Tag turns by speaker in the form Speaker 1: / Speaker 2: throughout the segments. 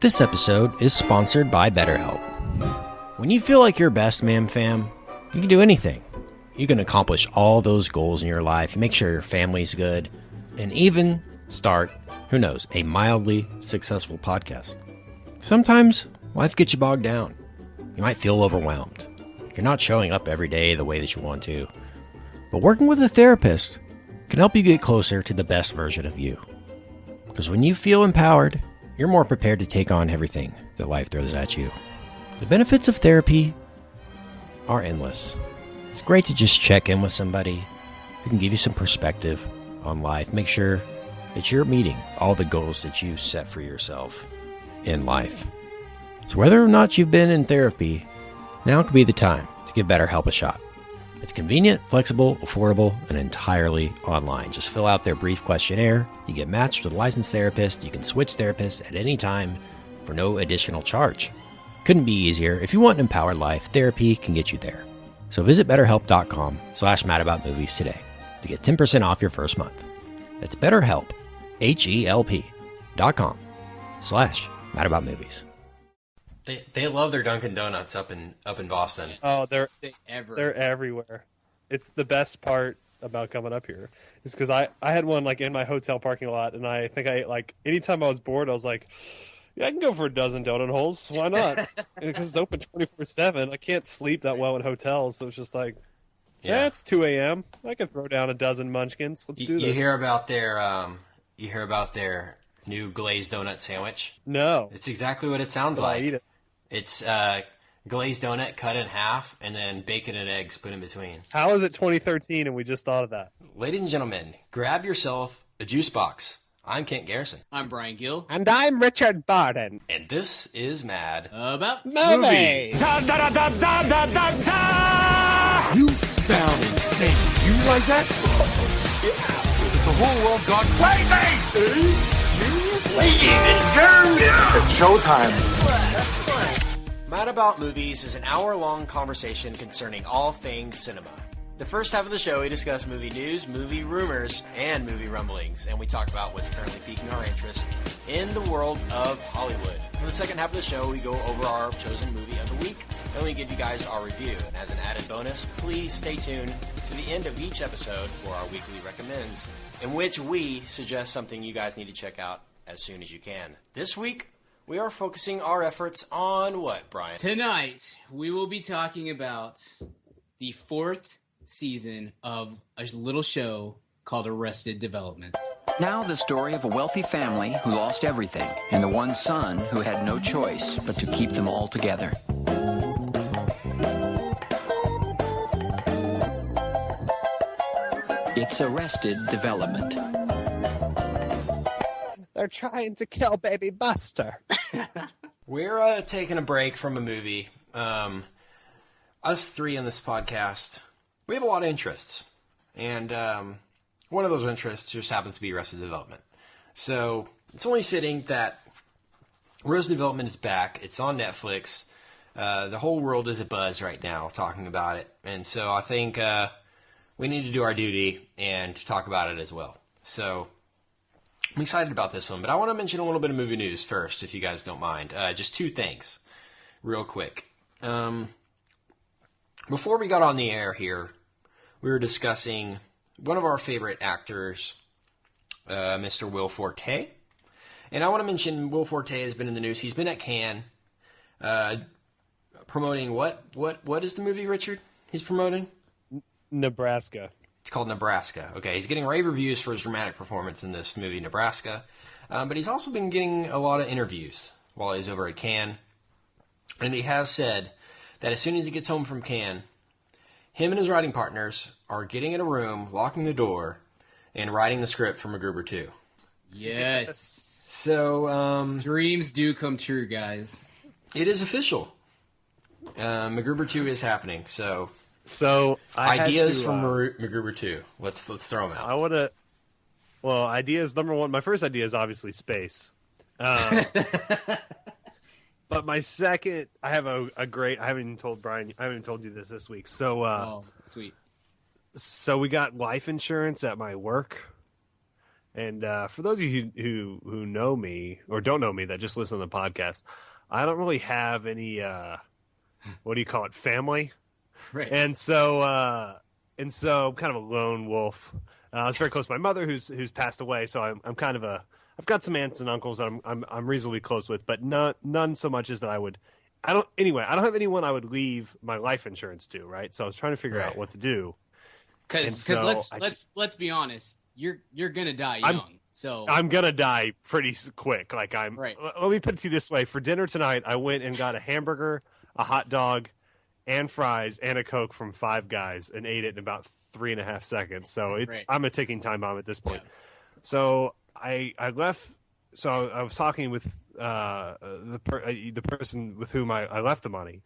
Speaker 1: This episode is sponsored by BetterHelp. When you feel like your best, fam, you can do anything. You can accomplish all those goals in your life, make sure your family's good, and even start, who knows, a mildly successful podcast. Sometimes life gets you bogged down. You might feel overwhelmed. You're not showing up every day the way that you want to. But working with a therapist can help you get closer to the best version of you. Because when you feel empowered, you're more prepared to take on everything that life throws at you. The benefits of therapy are endless. It's great to just check in with somebody who can give you some perspective on life. Make sure that you're meeting all the goals that you've set for yourself in life. So whether or not you've been in therapy, now could be the time to give BetterHelp a shot. It's convenient, flexible, affordable, and entirely online. Just fill out their brief questionnaire. You get matched with a licensed therapist. You can switch therapists at any time for no additional charge. Couldn't be easier. If you want an empowered life, therapy can get you there. So visit BetterHelp.com/madaboutmovies today to get 10% off your first month. That's BetterHelp, HELP.com/madaboutmovies. They love their Dunkin' Donuts up in Boston.
Speaker 2: Oh, they're everywhere. It's the best part about coming up here. It's because I had one like in my hotel parking lot, and I think anytime I was bored, I was like, yeah, I can go for a dozen donut holes. Why not? Because it's open 24/7. I can't sleep that well in hotels, so it's just like, yeah, it's 2 a.m. I can throw down a dozen munchkins. Let's do this.
Speaker 1: You hear about their new glazed donut sandwich?
Speaker 2: No.
Speaker 1: It's exactly what it sounds like. I eat it. It's glazed donut cut in half and then bacon and eggs put in between.
Speaker 2: How is it 2013 and we just thought of that?
Speaker 1: Ladies and gentlemen, grab yourself a juice box. I'm Kent Garrison.
Speaker 3: I'm Brian Gill.
Speaker 2: And I'm Richard Barden.
Speaker 1: And this is Mad
Speaker 3: About
Speaker 2: Movies.
Speaker 4: Da, da, da, da, da, da, da. You sound insane. You realize that? Yeah. The whole world gone crazy. Seriously? It's showtime.
Speaker 1: Mad About Movies is an hour-long conversation concerning all things cinema. The first half of the show, we discuss movie news, movie rumors, and movie rumblings, and we talk about what's currently piquing our interest in the world of Hollywood. For the second half of the show, we go over our chosen movie of the week, and we give you guys our review. And as an added bonus, please stay tuned to the end of each episode for our weekly recommends, in which we suggest something you guys need to check out as soon as you can. This week, we are focusing our efforts on what, Brian?
Speaker 3: Tonight, we will be talking about the fourth season of a little show called Arrested Development.
Speaker 5: Now the story of a wealthy family who lost everything and the one son who had no choice but to keep them all together. It's Arrested Development.
Speaker 2: They're trying to kill baby Buster.
Speaker 1: We're taking a break from a movie. Us three in this podcast, we have a lot of interests. And one of those interests just happens to be Arrested Development. So it's only fitting that Arrested Development is back. It's on Netflix. The whole world is abuzz right now talking about it. And so I think we need to do our duty and talk about it as well. So I'm excited about this one, but I want to mention a little bit of movie news first, if you guys don't mind. Just two things, real quick. Before we got on the air here, we were discussing one of our favorite actors, Mr. Will Forte. And I want to mention Will Forte has been in the news. He's been at Cannes promoting what is the movie, Richard, he's promoting?
Speaker 2: Nebraska.
Speaker 1: It's called Nebraska. Okay, he's getting rave reviews for his dramatic performance in this movie, Nebraska. But he's also been getting a lot of interviews while he's over at Cannes. And he has said that as soon as he gets home from Cannes, him and his writing partners are getting in a room, locking the door, and writing the script for MacGruber 2.
Speaker 3: Yes.
Speaker 1: So,
Speaker 3: dreams do come true, guys.
Speaker 1: It is official. MacGruber 2 is happening, so ideas from MacGruber 2. Let's throw them out.
Speaker 2: Ideas, number one, my first idea is obviously space. But my second, I have a great, I haven't even told Brian, I haven't even told you this week. So,
Speaker 3: sweet.
Speaker 2: So we got life insurance at my work. And for those of you who know me or don't know me that just listen to the podcast, I don't really have any what do you call it, family,
Speaker 3: Right.
Speaker 2: and so I'm kind of a lone wolf. I was very close to my mother, who's passed away, so I'm kind of I've got some aunts and uncles that I'm reasonably close with, but none so much as that I don't have anyone I would leave my life insurance to, right? So I was trying to figure out what to do.
Speaker 3: Because let's be honest, you're gonna die young. So
Speaker 2: I'm gonna die pretty quick. Like
Speaker 3: right.
Speaker 2: Let me put it to you this way: for dinner tonight, I went and got a hamburger, a hot dog, and fries, and a Coke from Five Guys, and ate it in about 3.5 seconds. So I'm a ticking time bomb at this point. Yeah. So I left. So I was talking with the person with whom I left the money.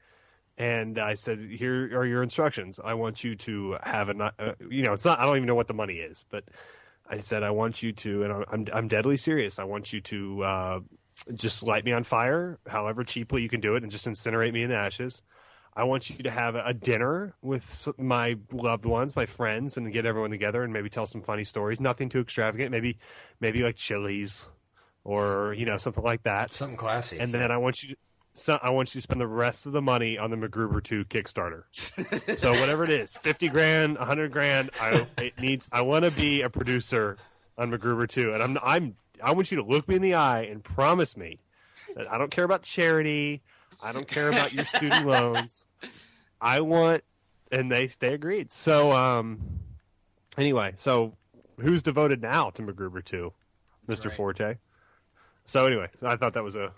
Speaker 2: And I said, "Here are your instructions. I want you to have it's not. I don't even know what the money is, but I said I want you to, and I'm deadly serious. I want you to just light me on fire, however cheaply you can do it, and just incinerate me in the ashes. I want you to have a dinner with my loved ones, my friends, and get everyone together and maybe tell some funny stories. Nothing too extravagant. Maybe like Chili's or something like that.
Speaker 6: Something classy.
Speaker 2: And then I want you to spend the rest of the money on the MacGruber 2 Kickstarter. So whatever it is, 50 grand, 100 grand, I want to be a producer on MacGruber 2. And I want you to look me in the eye and promise me that I don't care about charity. I don't care about your student loans. And they agreed. So, anyway, so who's devoted now to MacGruber 2? Mr. Right. Forte. So anyway, I thought that was a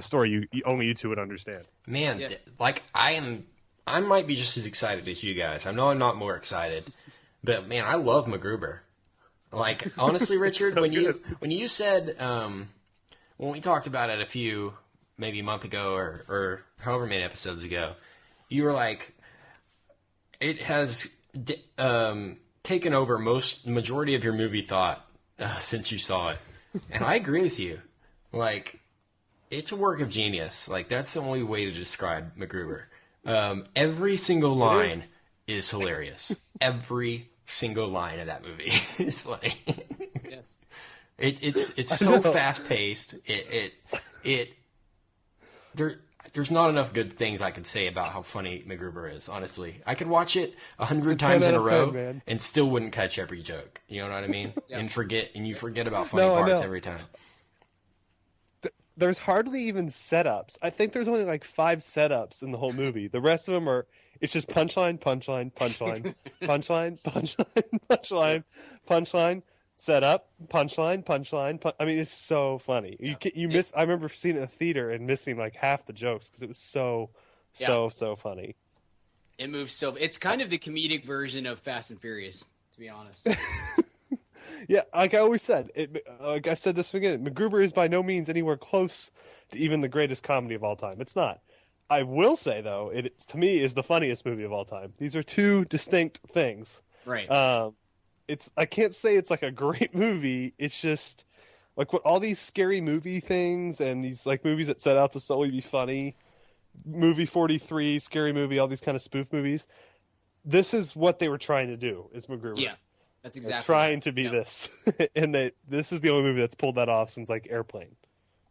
Speaker 2: story only you two would understand.
Speaker 6: Man, yes. I might be just as excited as you guys. I know I'm not more excited, but man, I love MacGruber. Like honestly, Richard, so when you said when we talked about it maybe a month ago or however many episodes ago, you were like, it has taken over majority of your movie thought since you saw it, and I agree with you. Like, it's a work of genius. Like, that's the only way to describe MacGruber. Every single line is hilarious. Every single line of that movie is funny.
Speaker 3: Yes.
Speaker 6: It's so fast paced. There's not enough good things I could say about how funny MacGruber is. Honestly, I could watch it 100 times in a row and still wouldn't catch every joke. You know what I mean? Yeah. And you forget about funny parts every time.
Speaker 2: There's hardly even setups. I think there's only like 5 setups in the whole movie. The rest of them it's just punchline, punchline, punchline, punchline, punchline, punchline, punchline, setup, punchline, punchline. I mean, it's so funny. I remember seeing it in the theater and missing like half the jokes because it was so funny.
Speaker 3: It moves it's kind of the comedic version of Fast and Furious, to be honest.
Speaker 2: Yeah, like I always said, like I've said this again, MacGruber is by no means anywhere close to even the greatest comedy of all time. It's not. I will say, though, it to me is the funniest movie of all time. These are two distinct things.
Speaker 3: Right.
Speaker 2: I can't say it's like a great movie. It's just like what all these scary movie things and these like movies that set out to solely be funny. Movie 43, Scary Movie, all these kind of spoof movies. This is what they were trying to do. Is MacGruber.
Speaker 3: Yeah. That's exactly
Speaker 2: trying to be this, and this is the only movie that's pulled that off since like Airplane,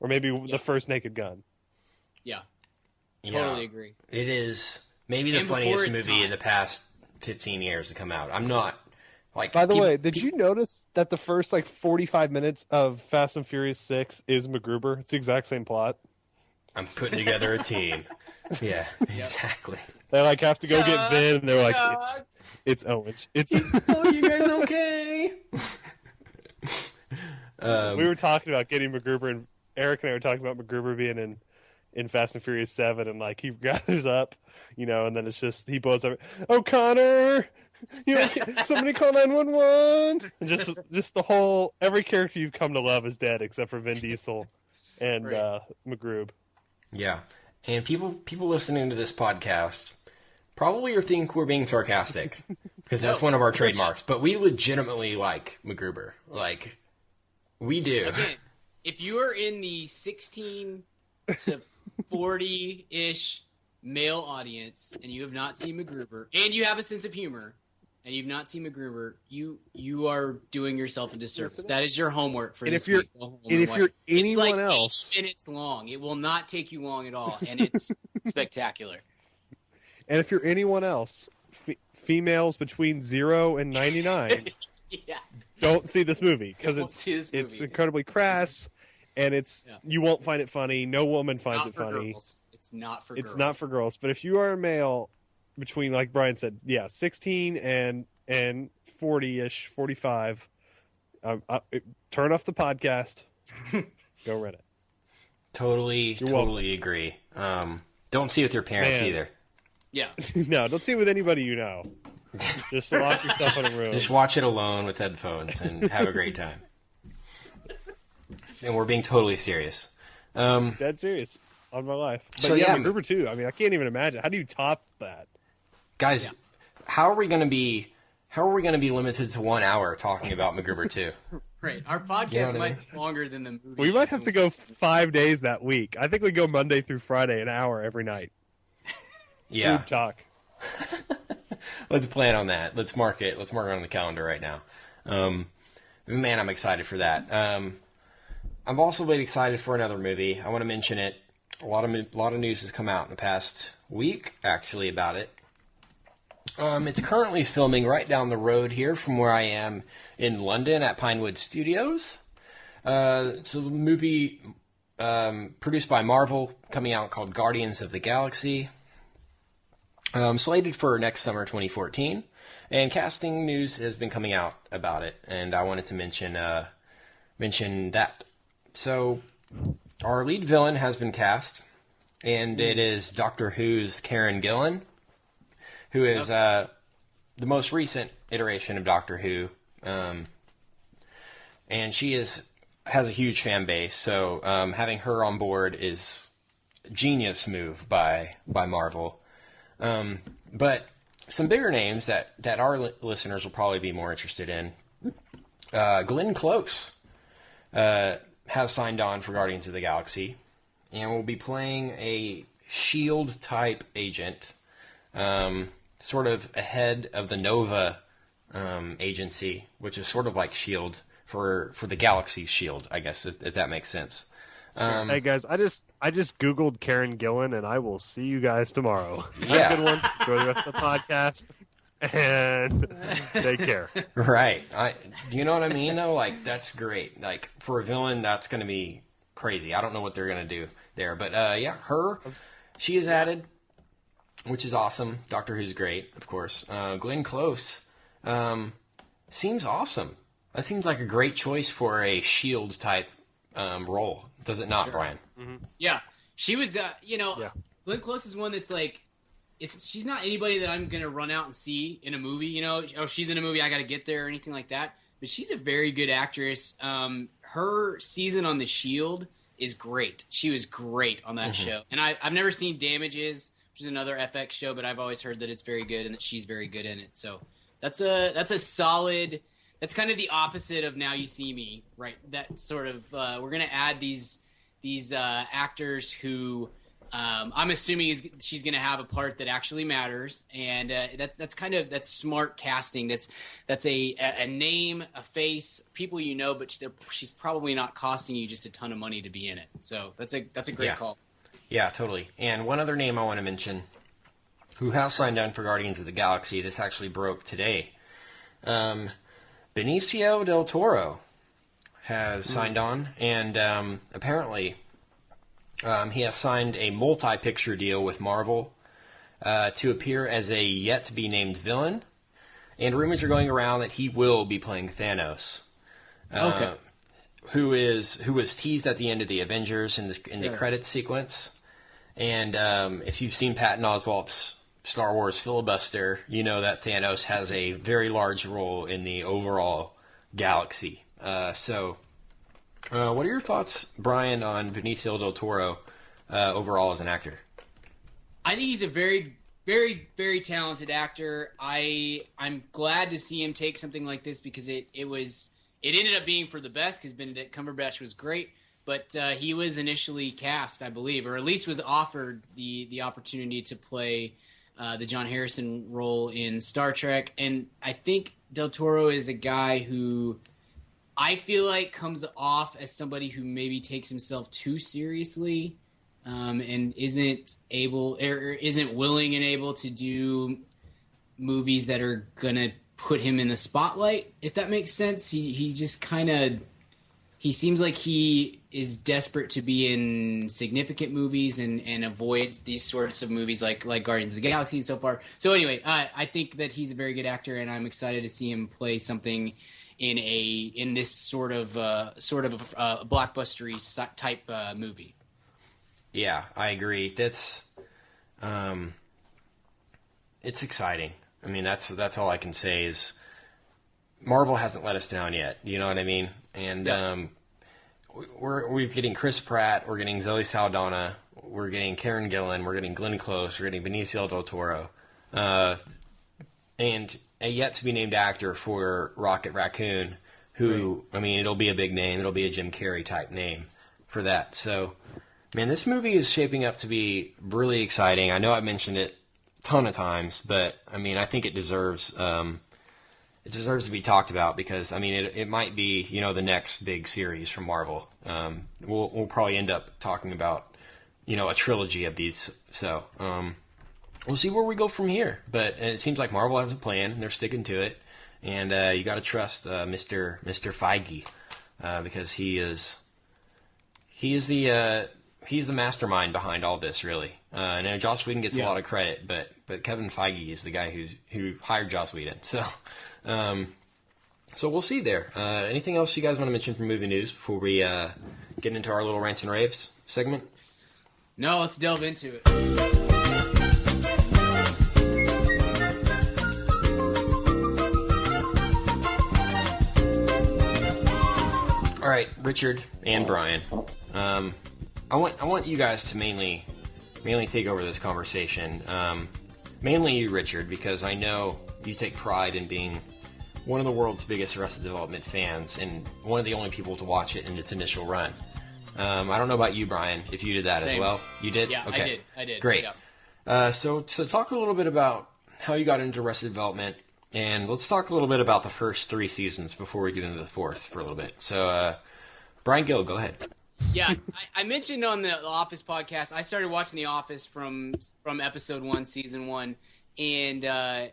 Speaker 2: or maybe the first Naked Gun.
Speaker 3: Yeah, totally agree.
Speaker 6: It is maybe the funniest movie in the past 15 years to come out. I'm not like.
Speaker 2: By the way, did you notice that the first like 45 minutes of Fast and Furious 6 is MacGruber? It's the exact same plot.
Speaker 6: I'm putting together a team. Yeah, exactly.
Speaker 2: They like have to go get Vin, and they're like, it's Owen.
Speaker 6: Oh, you guys okay?
Speaker 2: We were talking about getting MacGruber, and Eric and I were talking about MacGruber being in Fast and Furious 7, and like he gathers up, and then it's just he blows up. Oh, Connor, somebody call 911. And just the whole every character you've come to love is dead except for Vin Diesel and MacGruber.
Speaker 6: Yeah, and people listening to this podcast probably think we're being sarcastic because that's one of our trademarks. But we legitimately like MacGruber. Like, we do.
Speaker 3: Again, if you are in the 16 to 40-ish male audience and you have not seen MacGruber and you have a sense of humor and you've not seen MacGruber, you are doing yourself a disservice. That is your homework for this week.
Speaker 2: And if you're anyone
Speaker 3: it's like
Speaker 2: else,
Speaker 3: 8 minutes long. It will not take you long at all, and it's spectacular.
Speaker 2: And if you're anyone else, females between 0 and 99,
Speaker 3: yeah,
Speaker 2: don't see this movie because it's incredibly crass, and you won't find it funny. No woman finds it funny.
Speaker 3: Girls. It's not for
Speaker 2: girls.
Speaker 3: It's
Speaker 2: not for girls. But if you are a male between, like Brian said, 16 and 40-ish, 45, turn off the podcast. Go rent it.
Speaker 6: Totally agree. Don't see it with your parents either.
Speaker 3: Yeah.
Speaker 2: No, don't see it with anybody you know. Just lock yourself in a room.
Speaker 6: Just watch it alone with headphones and have a great time. And we're being totally serious.
Speaker 2: Dead serious on my life. But MacGruber too. I mean, I can't even imagine. How do you top that?
Speaker 6: Guys, how are we going to be limited to 1 hour talking about MacGruber 2?
Speaker 3: Right. Our podcast might be longer than the movie.
Speaker 2: We might have to go 5 days that week. I think we go Monday through Friday, an hour every night.
Speaker 6: Yeah.
Speaker 2: Food talk.
Speaker 6: Let's plan on that. Let's mark it on the calendar right now. Man, I'm excited for that. I'm also really excited for another movie. I want to mention it. A lot of news has come out in the past week, actually, about it. It's currently filming right down the road here from where I am in London at Pinewood Studios. It's a movie produced by Marvel, coming out, called Guardians of the Galaxy. Slated for next summer 2014, and casting news has been coming out about it, and I wanted to mention that. So, our lead villain has been cast, and it is Doctor Who's Karen Gillan, who is the most recent iteration of Doctor Who, and she has a huge fan base. So, having her on board is a genius move by Marvel. But some bigger names that our listeners will probably be more interested in. Glenn Close has signed on for Guardians of the Galaxy and will be playing a SHIELD type agent, sort of ahead of the Nova agency, which is sort of like SHIELD for the Galaxy's SHIELD, I guess, if that makes sense.
Speaker 2: Hey guys, I just Googled Karen Gillan, and I will see you guys tomorrow.
Speaker 6: Yeah.
Speaker 2: Have a good one. Enjoy the rest of the podcast, and take care.
Speaker 6: Right. Do you know what I mean, though? Like, that's great. Like, for a villain, that's going to be crazy. I don't know what they're going to do there. But, she is added, which is awesome. Doctor Who's great, of course. Glenn Close seems awesome. That seems like a great choice for a SHIELD type role. Does it not, sure. Brian?
Speaker 3: Mm-hmm. Yeah. She was, Glenn Close is one that's like, she's not anybody that I'm going to run out and see in a movie, she's in a movie, I got to get there or anything like that. But she's a very good actress. Her season on The Shield is great. She was great on that show. And I've never seen Damages, which is another FX show, but I've always heard that it's very good and that she's very good in it. So that's a solid... That's kind of the opposite of Now You See Me, right? That sort of we're going to add these actors who I'm assuming she's going to have a part that actually matters, and that's smart casting. That's a name, a face, people you know, but she's probably not costing you just a ton of money to be in it. So that's a great call.
Speaker 6: Yeah, totally. And one other name I want to mention, who has signed on for Guardians of the Galaxy. This actually broke today. Benicio del Toro has signed on, and apparently he has signed a multi-picture deal with Marvel to appear as a yet-to-be-named villain, and rumors are going around that he will be playing Thanos, who was teased at the end of the Avengers in the credits sequence. And if you've seen Patton Oswalt's Star Wars filibuster, you know that Thanos has a very large role in the overall galaxy. So what are your thoughts, Brian, on Benicio del Toro overall as an actor?
Speaker 3: I think he's a very, very, very talented actor. I'm glad to see him take something like this because it ended up being for the best because Benedict Cumberbatch was great. But he was initially cast, I believe, or at least was offered the opportunity to play the John Harrison role in Star Trek. And I think Del Toro is a guy who I feel like comes off as somebody who maybe takes himself too seriously, and isn't able or isn't willing and able to do movies that are gonna put him in the spotlight, if that makes sense. He just kind of, he seems like he is desperate to be in significant movies and avoids these sorts of movies like Guardians of the Galaxy and so far. So anyway, I think that he's a very good actor, and I'm excited to see him play something in this sort of blockbustery type movie.
Speaker 6: Yeah, I agree. That's it's exciting. I mean, that's all I can say is Marvel hasn't let us down yet. You know what I mean? And we're getting Chris Pratt, we're getting Zoe Saldana, we're getting Karen Gillan, we're getting Glenn Close, we're getting Benicio del Toro, and a yet to be named actor for Rocket Raccoon, who, right. I mean, it'll be a big name. It'll be a Jim Carrey type name for that. So, man, this movie is shaping up to be really exciting. I know I've mentioned it a ton of times, but I mean, I think it deserves to be talked about because, I mean, it might be, you know, the next big series from Marvel. We'll probably end up talking about, you know, a trilogy of these. So, we'll see where we go from here. But it seems like Marvel has a plan, and they're sticking to it. And you got to trust Mr. Feige because he's the mastermind behind all this, really. I know Joss Whedon gets a lot of credit, but Kevin Feige is the guy who hired Joss Whedon. So we'll see there. Anything else you guys want to mention from movie news before we get into our little Rants and Raves segment?
Speaker 3: No, let's delve into it.
Speaker 6: All right, Richard and Brian. I want you guys to mainly take over this conversation. Mainly you, Richard, because I know you take pride in being one of the world's biggest Arrested Development fans and one of the only people to watch it in its initial run. I don't know about you, Brian, if you did that
Speaker 3: Same.
Speaker 6: as well. You did?
Speaker 3: Yeah,
Speaker 6: okay.
Speaker 3: I did.
Speaker 6: Great.
Speaker 3: Yeah.
Speaker 6: So talk a little bit about how you got into Arrested Development, and let's talk a little bit about the first 3 seasons before we get into the 4th for a little bit. So, Brian Gill, go ahead.
Speaker 3: Yeah, I mentioned on the Office podcast, I started watching The Office from episode 1, season 1, and I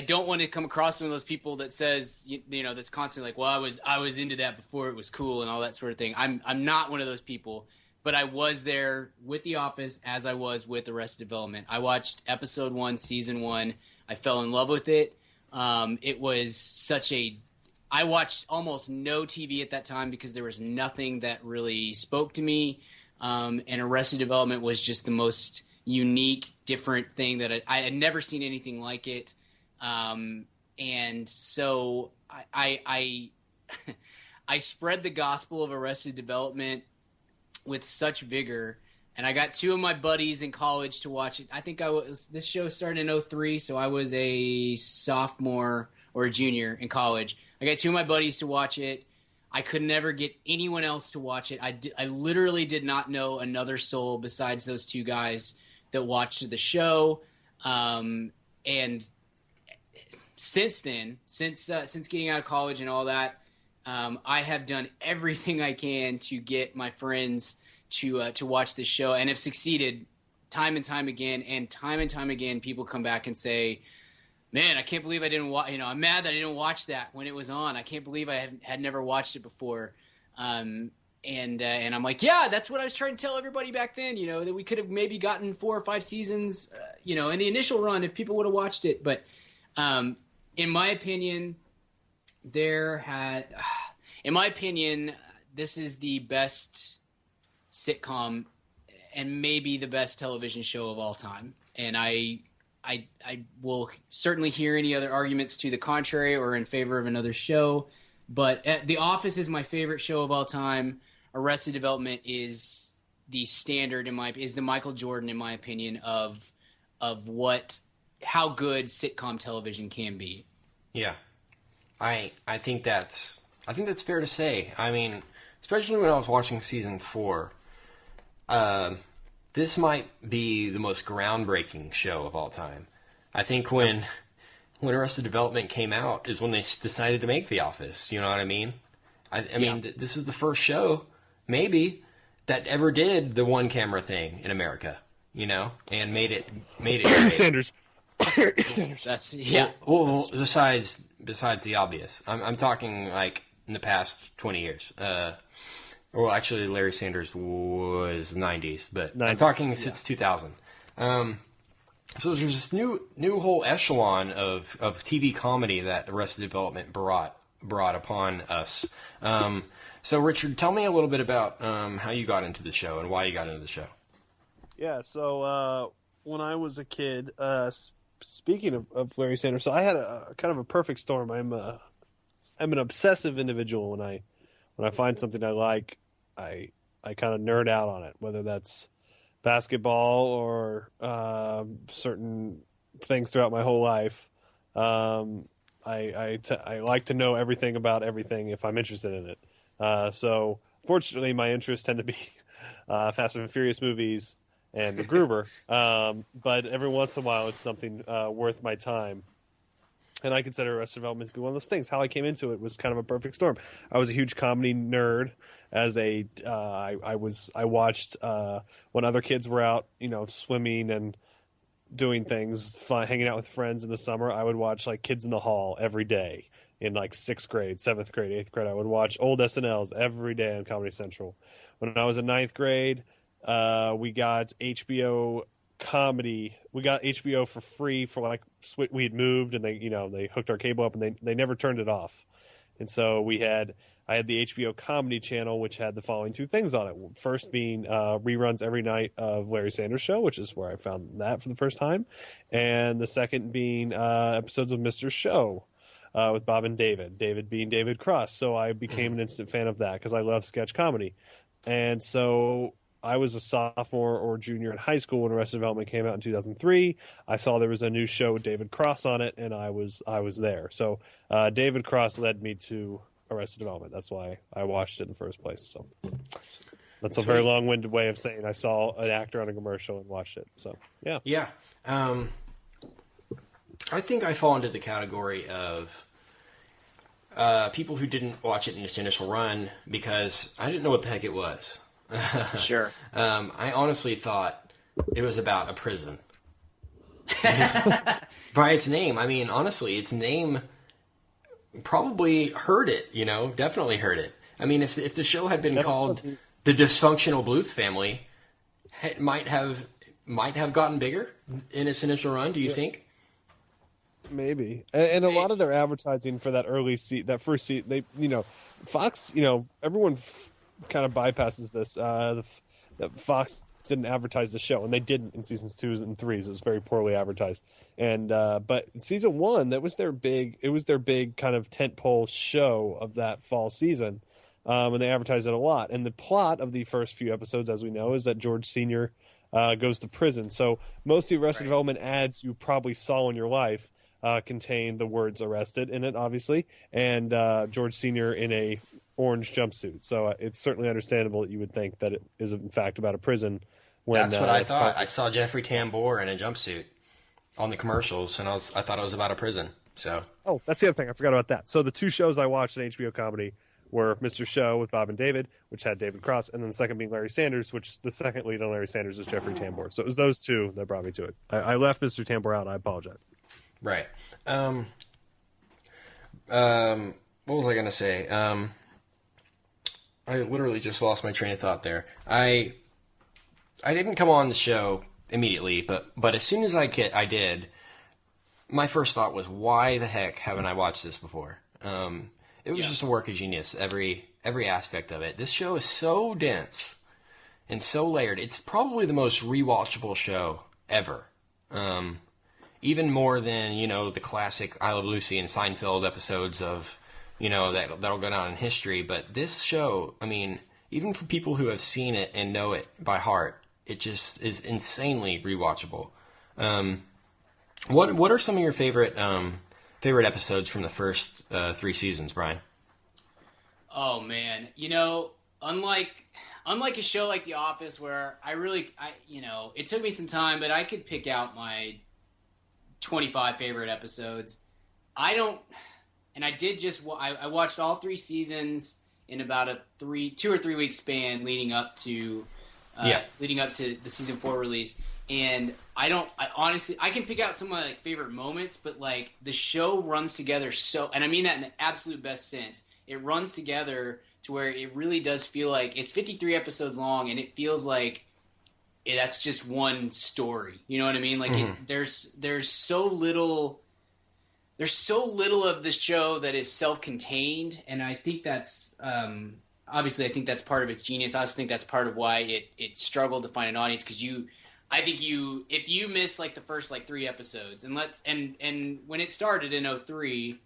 Speaker 3: don't want to come across one of those people that says, you know, that's constantly like, well, I was into that before it was cool and all that sort of thing. I'm not one of those people, but I was there with The Office as I was with Arrested Development. I watched episode 1, season 1. I fell in love with it. It was I watched almost no TV at that time because there was nothing that really spoke to me. And Arrested Development was just the most unique, different thing that I had never seen anything like it. And so I spread the gospel of Arrested Development with such vigor. And I got 2 of my buddies in college to watch it. I think this show started in 2003, so I was a sophomore or a junior in college. I got 2 of my buddies to watch it. I could never get anyone else to watch it. I literally did not know another soul besides those 2 guys that watched the show. And since then, since getting out of college and all that, I have done everything I can to get my friends to watch this show, and have succeeded time and time again. And time again, people come back and say, man, I can't believe I didn't watch, I'm mad that I didn't watch that when it was on. I can't believe I had never watched it before. And I'm like, yeah, that's what I was trying to tell everybody back then, that we could have maybe gotten 4 or 5 seasons, in the initial run if people would have watched it. But in my opinion, this is the best sitcom and maybe the best television show of all time. And I will certainly hear any other arguments to the contrary or in favor of another show. But The Office is my favorite show of all time. Arrested Development is the standard is the Michael Jordan, in my opinion, of how good sitcom television can be.
Speaker 6: Yeah, I think that's fair to say. I mean, especially when I was watching season 4. this might be the most groundbreaking show of all time. I think when Arrested Development came out is when they decided to make The Office. You know what I mean? I mean, this is the first show, maybe, that ever did the one camera thing in America. You know, and made it.
Speaker 2: Sanders.
Speaker 3: That's
Speaker 6: Well, besides the obvious, I'm talking like in the past 20 years. Well, actually, Larry Sanders was 90s, but I'm talking since 2000. So there's this new whole echelon of TV comedy that Arrested Development brought upon us. So Richard, tell me a little bit about how you got into the show and why you got into the show.
Speaker 2: Yeah, so when I was a kid, speaking of Larry Sanders, so I had a kind of a perfect storm. I'm an obsessive individual. When I find something I like, I kind of nerd out on it, whether that's basketball or certain things throughout my whole life. I like to know everything about everything if I'm interested in it. So fortunately, my interests tend to be Fast and Furious movies and MacGruber, but every once in a while it's something worth my time. And I consider Arrested Development to be one of those things. How I came into it was kind of a perfect storm. I was a huge comedy nerd. I watched when other kids were out, swimming and doing things, fun, hanging out with friends in the summer. I would watch like Kids in the Hall every day in like 6th grade, 7th grade, 8th grade. I would watch old SNLs every day on Comedy Central. When I was in 9th grade, we got HBO comedy. We got HBO for free for like we had moved, and they hooked our cable up, and they never turned it off. And so I had the HBO comedy channel, which had the following two things on it. First being reruns every night of Larry Sanders Show, which is where I found that for the first time. And the second being episodes of Mr. Show with Bob and David being David Cross. So I became an instant fan of that because I love sketch comedy. And so I was a sophomore or junior in high school when Arrested Development came out in 2003. I saw there was a new show with David Cross on it, and I was there. So David Cross led me to Arrested Development. That's why I watched it in the first place. So that's a very long-winded way of saying I saw an actor on a commercial and watched it. So yeah.
Speaker 6: I think I fall into the category of people who didn't watch it in its initial run because I didn't know what the heck it was.
Speaker 3: Sure.
Speaker 6: I honestly thought it was about a prison. By its name. I mean, honestly, its name probably hurt it, definitely hurt it. I mean, if the show had been called The Dysfunctional Bluth Family, it might have gotten bigger in its initial run, do you think?
Speaker 2: Maybe. And a lot of their advertising for that that first seat, Fox, everyone kind of bypasses this. Fox didn't advertise the show, and they didn't in seasons 2 and 3. It was very poorly advertised. And but in season 1, that was their big. It was their big kind of tentpole show of that fall season, and they advertised it a lot. And the plot of the first few episodes, as we know, is that George Sr. Goes to prison. So most of the Arrested Development ads you probably saw in your life contain the words "arrested" in it, obviously, and George Sr. in a orange jumpsuit. So it's certainly understandable that you would think that it is in fact about a prison.
Speaker 6: That's what I thought. I saw Jeffrey Tambor in a jumpsuit on the commercials, and I thought it was about a prison. So
Speaker 2: that's the other thing. I forgot about that. So the two shows I watched on HBO comedy were Mr. Show with Bob and David, which had David Cross, and then the second being Larry Sanders, which the second lead on Larry Sanders is Jeffrey Tambor. So it was those two that brought me to it. I left Mr. Tambor out. I apologize.
Speaker 6: Right. What was I going to say? I literally just lost my train of thought there. I didn't come on the show immediately, but as soon as I did, my first thought was, why the heck haven't I watched this before? It was just a work of genius, every aspect of it. This show is so dense and so layered. It's probably the most rewatchable show ever. Even more than, the classic I Love Lucy and Seinfeld episodes of, that'll go down in history. But this show, I mean, even for people who have seen it and know it by heart, it just is insanely rewatchable. What are some of your favorite episodes from the first 3 seasons, Brian?
Speaker 3: Oh man, unlike unlike a show like The Office, where it took me some time, but I could pick out my 25 favorite episodes. I watched all 3 seasons in about a 2 or 3 week span leading up to the season 4 release. And I honestly can pick out some of my like favorite moments, but like the show runs together and I mean that in the absolute best sense. It runs together to where it really does feel like it's 53 episodes long, and it feels like that's just one story. You know what I mean? Like there's so little of the show that is self-contained, and I think that's obviously I think that's part of its genius. I also think that's part of why it struggled to find an audience, because if you miss like the first like 3 episodes, and when it started in 2003,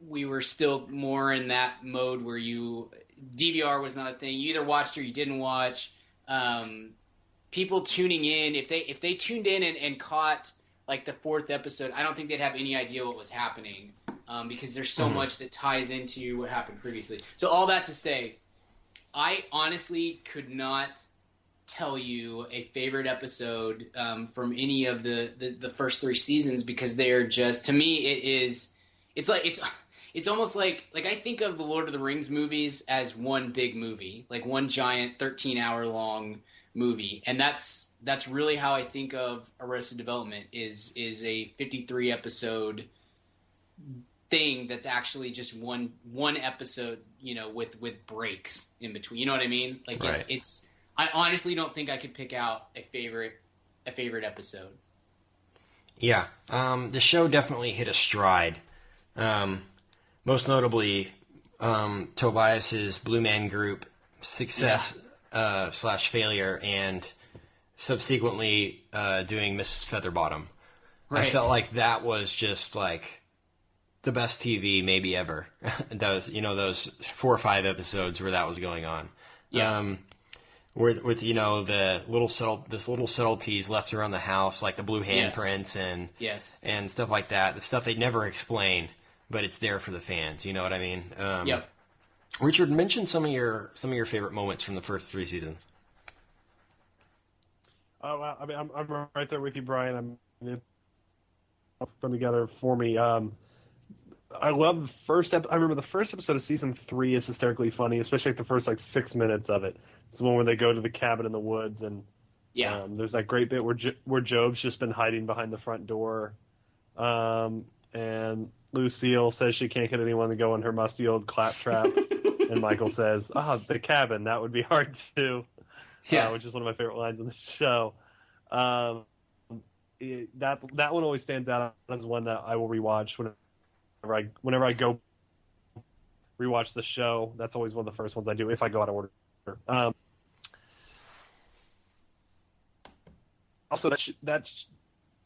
Speaker 3: we were still more in that mode where DVR was not a thing. You either watched or you didn't watch. People tuning in, if they tuned in and caught like the 4th episode, I don't think they'd have any idea what was happening, because there's so much that ties into what happened previously. So all that to say, I honestly could not tell you a favorite episode from any of the first 3 seasons, because they are just, to me, it's almost like I think of the Lord of the Rings movies as one big movie, like one giant 13-hour long movie, and that's really how I think of Arrested Development is a 53 episode thing that's actually just one episode, with breaks in between. You know what I mean? Like
Speaker 6: right.
Speaker 3: I honestly don't think I could pick out a favorite episode.
Speaker 6: Yeah, the show definitely hit a stride. Most notably, Tobias's Blue Man Group success / failure, and subsequently doing Mrs. Featherbottom. Right. I felt like that was just like the best TV maybe ever. those 4 or 5 episodes where that was going on.
Speaker 3: Yeah.
Speaker 6: With the little subtleties left around the house, like the blue handprints and stuff like that. The stuff they never explain, but it's there for the fans. You know what I mean?
Speaker 3: Yep.
Speaker 6: Richard, mention some of your favorite moments from the first 3 seasons.
Speaker 2: Oh, well, I mean, I'm right there with you, Brian. It's come together for me. I love the first. I remember the first episode of season 3 is hysterically funny, especially like the first 6 minutes of it. It's the one where they go to the cabin in the woods, and there's that great bit where Job's just been hiding behind the front door, and Lucille says she can't get anyone to go in her musty old claptrap, and Michael says, the cabin, that would be hard too. Which is one of my favorite lines in the show. That one always stands out as one that I will rewatch whenever I go rewatch the show. That's always one of the first ones I do if I go out of order. Also, that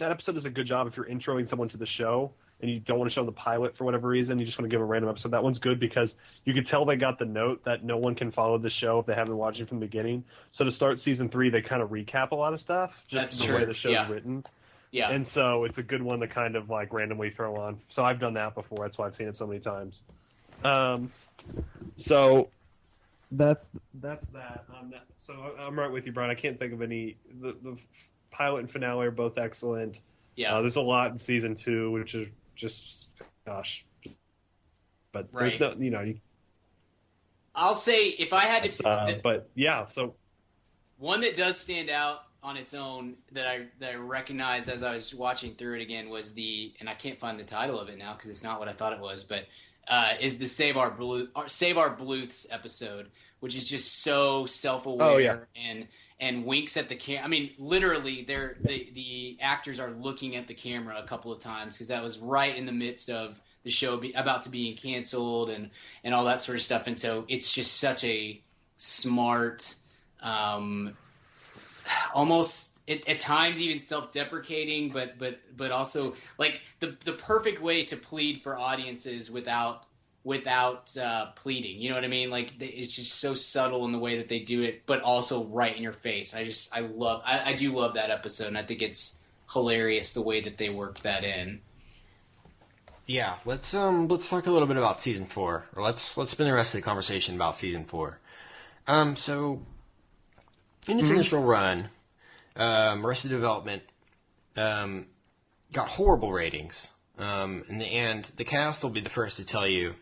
Speaker 2: episode does a good job if you're introing someone to the show and you don't want to show them the pilot for whatever reason. You just want to give a random episode. That one's good because you can tell they got the note that no one can follow the show if they haven't watched it from the beginning. So to start season 3, they kind of recap a lot of stuff, just the way the show's written. Yeah. And so it's a good one to kind of like randomly throw on. So I've done that before. That's why I've seen it so many times. So that's that. So I'm right with you, Brian. I can't think of any. The pilot and finale are both excellent. Yeah. There's a lot in season 2, which is just gosh. But there's no,
Speaker 3: I'll say if I had to.
Speaker 2: But yeah, so
Speaker 3: one that does stand out on its own that I recognized as I was watching through it again was and I can't find the title of it now because it's not what I thought it was, but is the Save Our Bluths episode, which is just so self-aware and winks at the camera. I mean, literally, the actors are looking at the camera a couple of times because that was right in the midst of the show about to being canceled and all that sort of stuff. And so it's just such a smart, almost at times even self-deprecating, but also like the perfect way to plead for audiences without pleading. You know what I mean? Like it's just so subtle in the way that they do it, but also right in your face. I do love that episode, and I think it's hilarious the way that they work that in.
Speaker 6: Yeah, let's talk a little bit about season 4, or let's spend the rest of the conversation about season 4. So in its initial run, Arrested Development got horrible ratings. And the cast will be the first to tell you.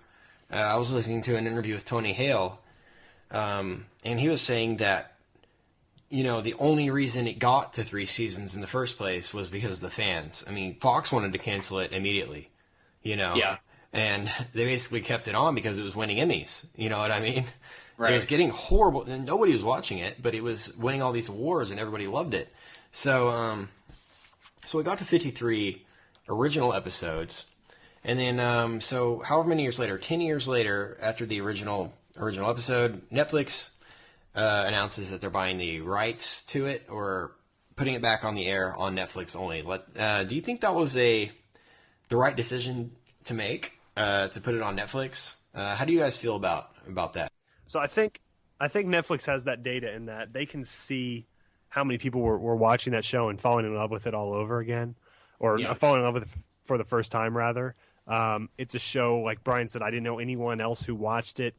Speaker 6: I was listening to an interview with Tony Hale, and he was saying that, the only reason it got to 3 seasons in the first place was because of the fans. I mean, Fox wanted to cancel it immediately,
Speaker 3: Yeah.
Speaker 6: And they basically kept it on because it was winning Emmys. You know what I mean?
Speaker 3: Right.
Speaker 6: It was getting horrible, and nobody was watching it, but it was winning all these awards, and everybody loved it. So, so it got to 53 original episodes, and then, so however many years later, 10 years later, after the original episode, Netflix announces that they're buying the rights to it or putting it back on the air on Netflix only. Do you think that was the right decision to make, to put it on Netflix? How do you guys feel about that?
Speaker 2: So I think Netflix has that data in that they can see how many people were watching that show and falling in love with it all over again, or falling in love with it for the first time, rather. It's a show, like Brian said, I didn't know anyone else who watched it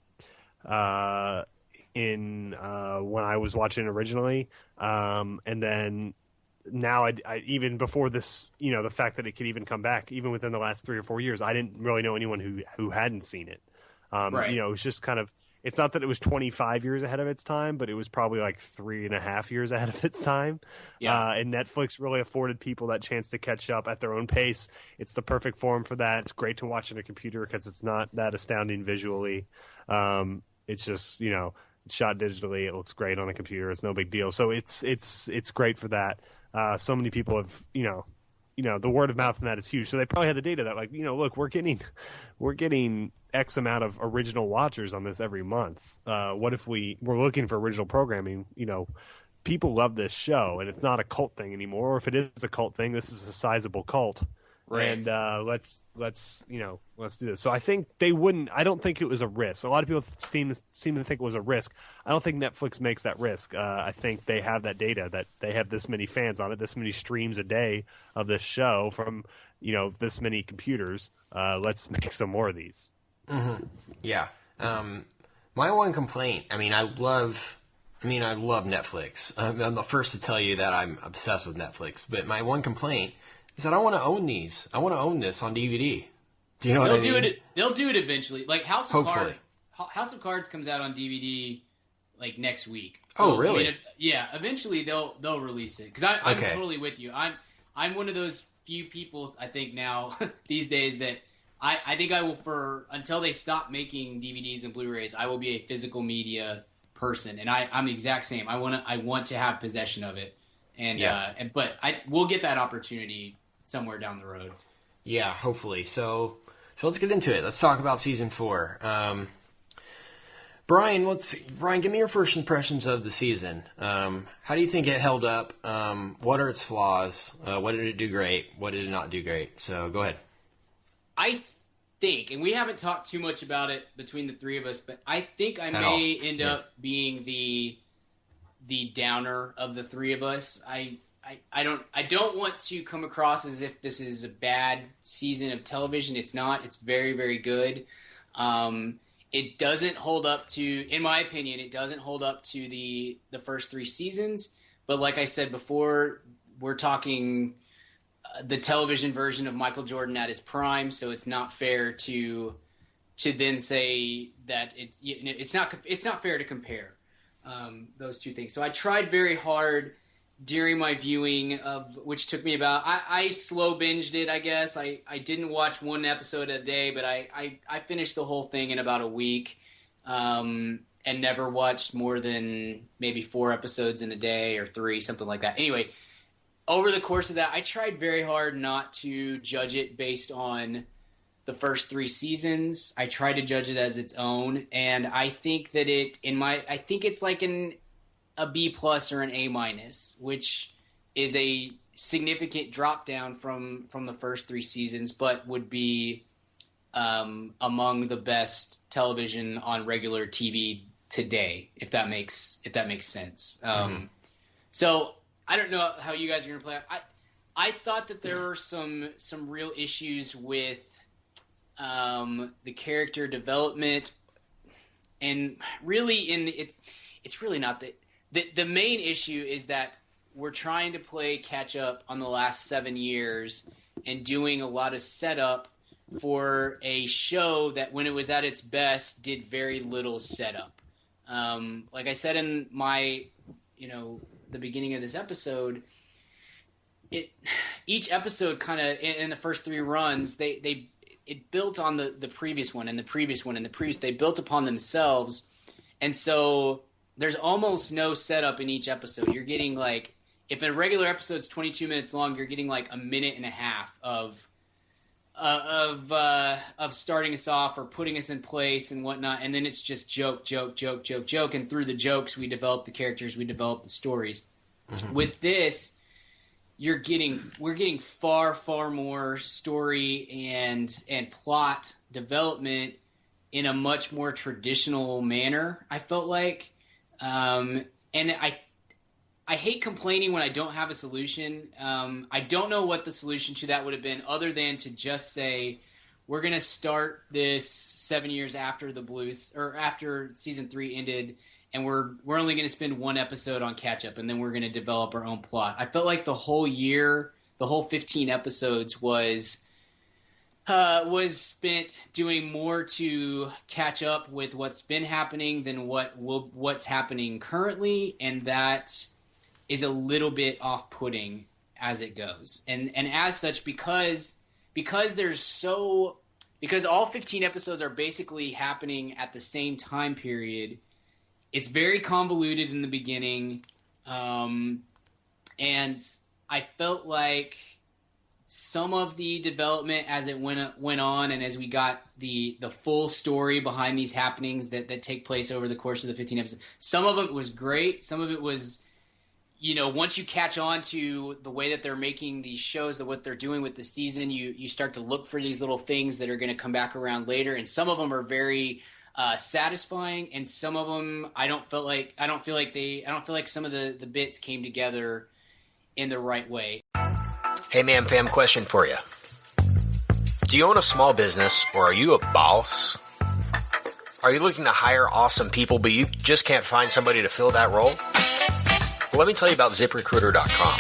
Speaker 2: when I was watching it originally. And then now I even before this, the fact that it could even come back, even within the last 3 or 4 years, I didn't really know anyone who hadn't seen it.
Speaker 3: Right.
Speaker 2: It was just kind of, it's not that it was 25 years ahead of its time, but it was probably like 3.5 years ahead of its time.
Speaker 3: Yeah.
Speaker 2: And Netflix really afforded people that chance to catch up at their own pace. It's the perfect forum for that. It's great to watch on a computer because it's not that astounding visually. It's just, it's shot digitally. It looks great on a computer. It's no big deal. So it's great for that. So many people have, the word of mouth in that is huge. So they probably had the data that, like, look, we're getting X amount of original watchers on this every month. What if we're looking for original programming? People love this show, and it's not a cult thing anymore. Or if it is a cult thing, this is a sizable cult.
Speaker 3: Right.
Speaker 2: And let's do this. So I think they wouldn't. I don't think it was a risk. A lot of people seem to think it was a risk. I don't think Netflix makes that risk. I think they have that data that they have this many fans on it, this many streams a day of this show from this many computers. Let's make some more of these.
Speaker 6: Mm-hmm. Yeah. My one complaint. I love Netflix. I'm the first to tell you that I'm obsessed with Netflix. But my one complaint is that I want to own these. I want to own this on DVD. Do you know what I mean?
Speaker 3: They'll do it eventually. Like House of Cards comes out on DVD like next week. So,
Speaker 6: really?
Speaker 3: Eventually they'll release it. Because I'm totally with you. I'm one of those few people, I think now these days, that I think I will, until they stop making DVDs and Blu-rays, I will be a physical media person, and I'm the exact same. I want to have possession of it, but we'll get that opportunity somewhere down the road.
Speaker 6: Yeah, hopefully. So let's get into it. Let's talk about season 4. Brian, give me your first impressions of the season. How do you think it held up? What are its flaws? What did it do great? What did it not do great? So go ahead.
Speaker 3: I think, and we haven't talked too much about it between the three of us, but I think I may end up being the downer of the three of us. I don't want to come across as if this is a bad season of television. It's not. It's very, very good. It doesn't hold up to, in my opinion, the first 3 seasons. But like I said before, we're talking the television version of Michael Jordan at his prime, so it's not fair to then say that it's not fair to compare those two things. So I tried very hard during my viewing which took me about, I slow binged it, I guess. I didn't watch one episode a day, but I finished the whole thing in about a week, and never watched more than maybe 4 episodes in a day or 3, something like that. Anyway, over the course of that, I tried very hard not to judge it based on the first 3 seasons. I tried to judge it as its own, and I think that I think it's like a B+ or an A-, which is a significant drop down from the first 3 seasons, but would be among the best television on regular TV today, if that makes sense. So I don't know how you guys are going to play. I thought that there were some real issues with the character development, and really it's really not that. The main issue is that we're trying to play catch up on the last 7 years and doing a lot of setup for a show that when it was at its best did very little setup. Like I said in my, the beginning of this episode, each episode kind of in the first 3 runs, it built on the previous one and the previous one and the previous. They built upon themselves, and so there's almost no setup in each episode. You're getting like, if a regular episode's 22 minutes long, you're getting like a minute and a half of starting us off or putting us in place and whatnot, and then it's just joke, and through the jokes we develop the characters, we develop the stories. Mm-hmm. With this, we're getting far more story and plot development in a much more traditional manner, I felt like. And I hate complaining when I don't have a solution. I don't know what the solution to that would have been, other than to just say, we're going to start this 7 years after the Bluth, or after season 3 ended, and we're only going to spend 1 episode on catch up, and then we're going to develop our own plot. I felt like the whole year, the whole 15 episodes was spent doing more to catch up with what's been happening than what's happening currently, and that is a little bit off-putting as it goes. And as such, because all 15 episodes are basically happening at the same time period, it's very convoluted in the beginning, and I felt like some of the development as it went on, and as we got the full story behind these happenings that take place over the course of the 15 episodes, some of it was great, some of it was, once you catch on to the way that they're making these shows, what they're doing with the season, you start to look for these little things that are going to come back around later, and some of them are very satisfying, and some of them I don't feel like some of the bits came together in the right way.
Speaker 1: Hey, man, fam, question for you. Do you own a small business, or are you a boss? Are you looking to hire awesome people, but you just can't find somebody to fill that role? Well, let me tell you about ZipRecruiter.com.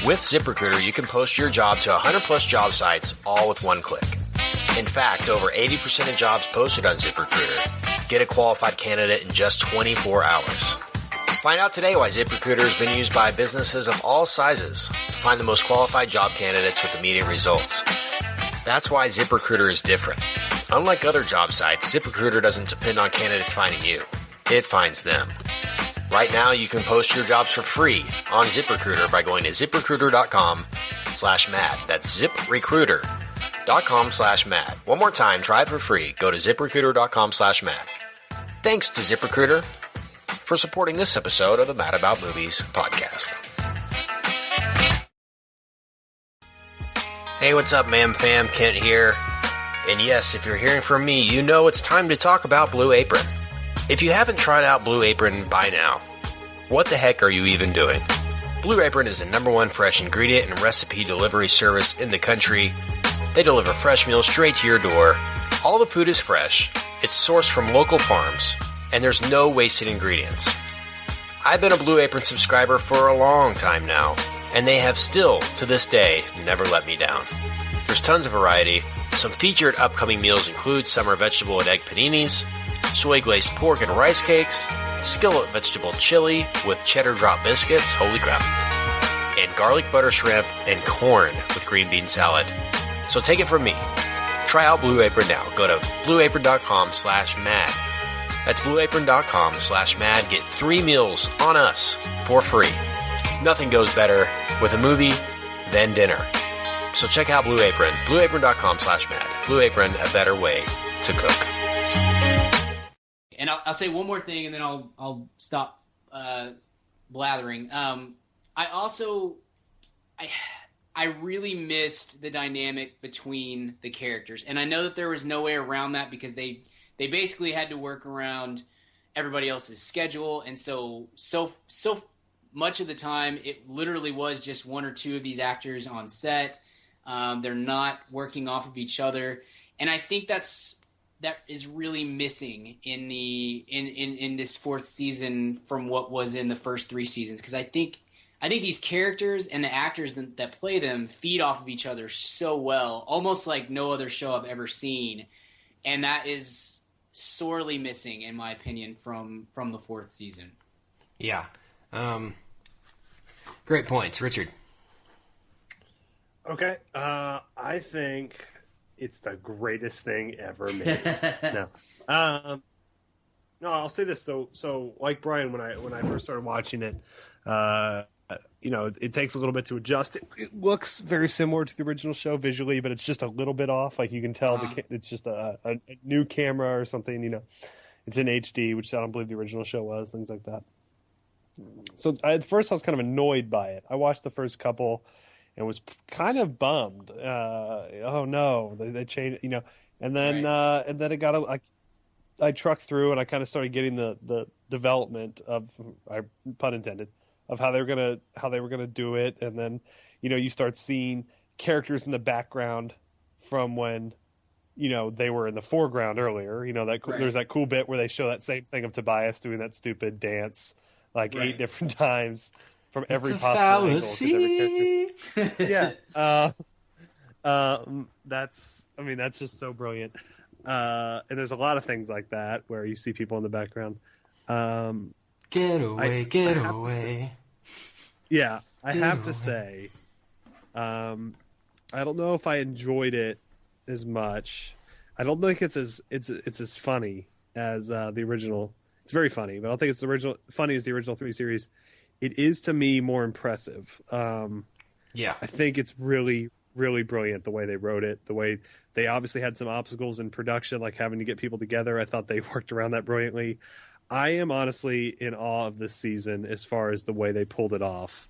Speaker 1: With ZipRecruiter, you can post your job to 100 plus job sites, all with one click. In fact, over 80% of jobs posted on ZipRecruiter get a qualified candidate in just 24 hours. Find out today why ZipRecruiter has been used by businesses of all sizes to find the most qualified job candidates with immediate results. That's why ZipRecruiter is different. Unlike other job sites, ZipRecruiter doesn't depend on candidates finding you. It finds them. Right now, you can post your jobs for free on ZipRecruiter by going to ZipRecruiter.com/mad. That's ZipRecruiter.com/mad. One more time, try it for free. Go to ZipRecruiter.com/mad. Thanks to ZipRecruiter for supporting this episode of the Mad About Movies podcast. Hey, what's up, ma'am fam? Kent here. And yes, if you're hearing from me, you know it's time to talk about Blue Apron. If you haven't tried out Blue Apron by now, what the heck are you even doing? Blue Apron is the #1 fresh ingredient and recipe delivery service in the country. They deliver fresh meals straight to your door. All the food is fresh, it's sourced from local farms, and there's no wasted ingredients. I've been a Blue Apron subscriber for a long time now, and they have still, to this day, never let me down. There's tons of variety. Some featured upcoming meals include summer vegetable and egg paninis, soy glazed pork and rice cakes, skillet vegetable chili with cheddar drop biscuits, holy crap, and garlic butter shrimp and corn with green bean salad. So take it from me. Try out Blue Apron now. Go to blueapron.com/mad. That's blueapron.com/mad. Get 3 meals on us for free. Nothing goes better with a movie than dinner. So check out Blue Apron. blueapron.com/mad. Blue Apron, a better way to cook.
Speaker 3: And I'll say one more thing, and then I'll stop blathering. I really missed the dynamic between the characters, and I know that there was no way around that because they basically had to work around everybody else's schedule, and so much of the time it literally was just 1 or 2 of these actors on set. They're not working off of each other, and I think that's that is really missing in in this fourth season from what was in the first three seasons. Because I think these characters and the actors that play them feed off of each other so well, almost like no other show I've ever seen, and that is sorely missing, in my opinion, from the fourth season.
Speaker 6: Yeah. Great points. Richard.
Speaker 2: Okay. I think it's the greatest thing ever made. No. No, I'll say this though. So like Brian, when I first started watching it, it takes a little bit to adjust. It looks very similar to the original show visually, but it's just a little bit off. Like you can tell it's just a new camera or something, it's in HD, which I don't believe the original show was, things like that. So at first I was kind of annoyed by it. I watched the first couple and was kind of bummed. Oh no, they changed, and then it got I trucked through and I kind of started getting the development of, pun intended, of how they were gonna do it, and then you start seeing characters in the background from when they were in the foreground earlier. There's that cool bit where they show that same thing of Tobias doing that stupid dance 8 different times from every possible angle. Yeah. That's just so brilliant. And there's a lot of things like that where you see people in the background.
Speaker 6: Get away.
Speaker 2: Yeah, I have to say, I don't know if I enjoyed it as much. I don't think it's as funny as the original. It's very funny, but I don't think it's funny as the original 3 series. It is, to me, more impressive.
Speaker 6: Yeah,
Speaker 2: I think it's really, really brilliant the way they wrote it. The way they obviously had some obstacles in production, like having to get people together. I thought they worked around that brilliantly. I am honestly in awe of this season as far as the way they pulled it off.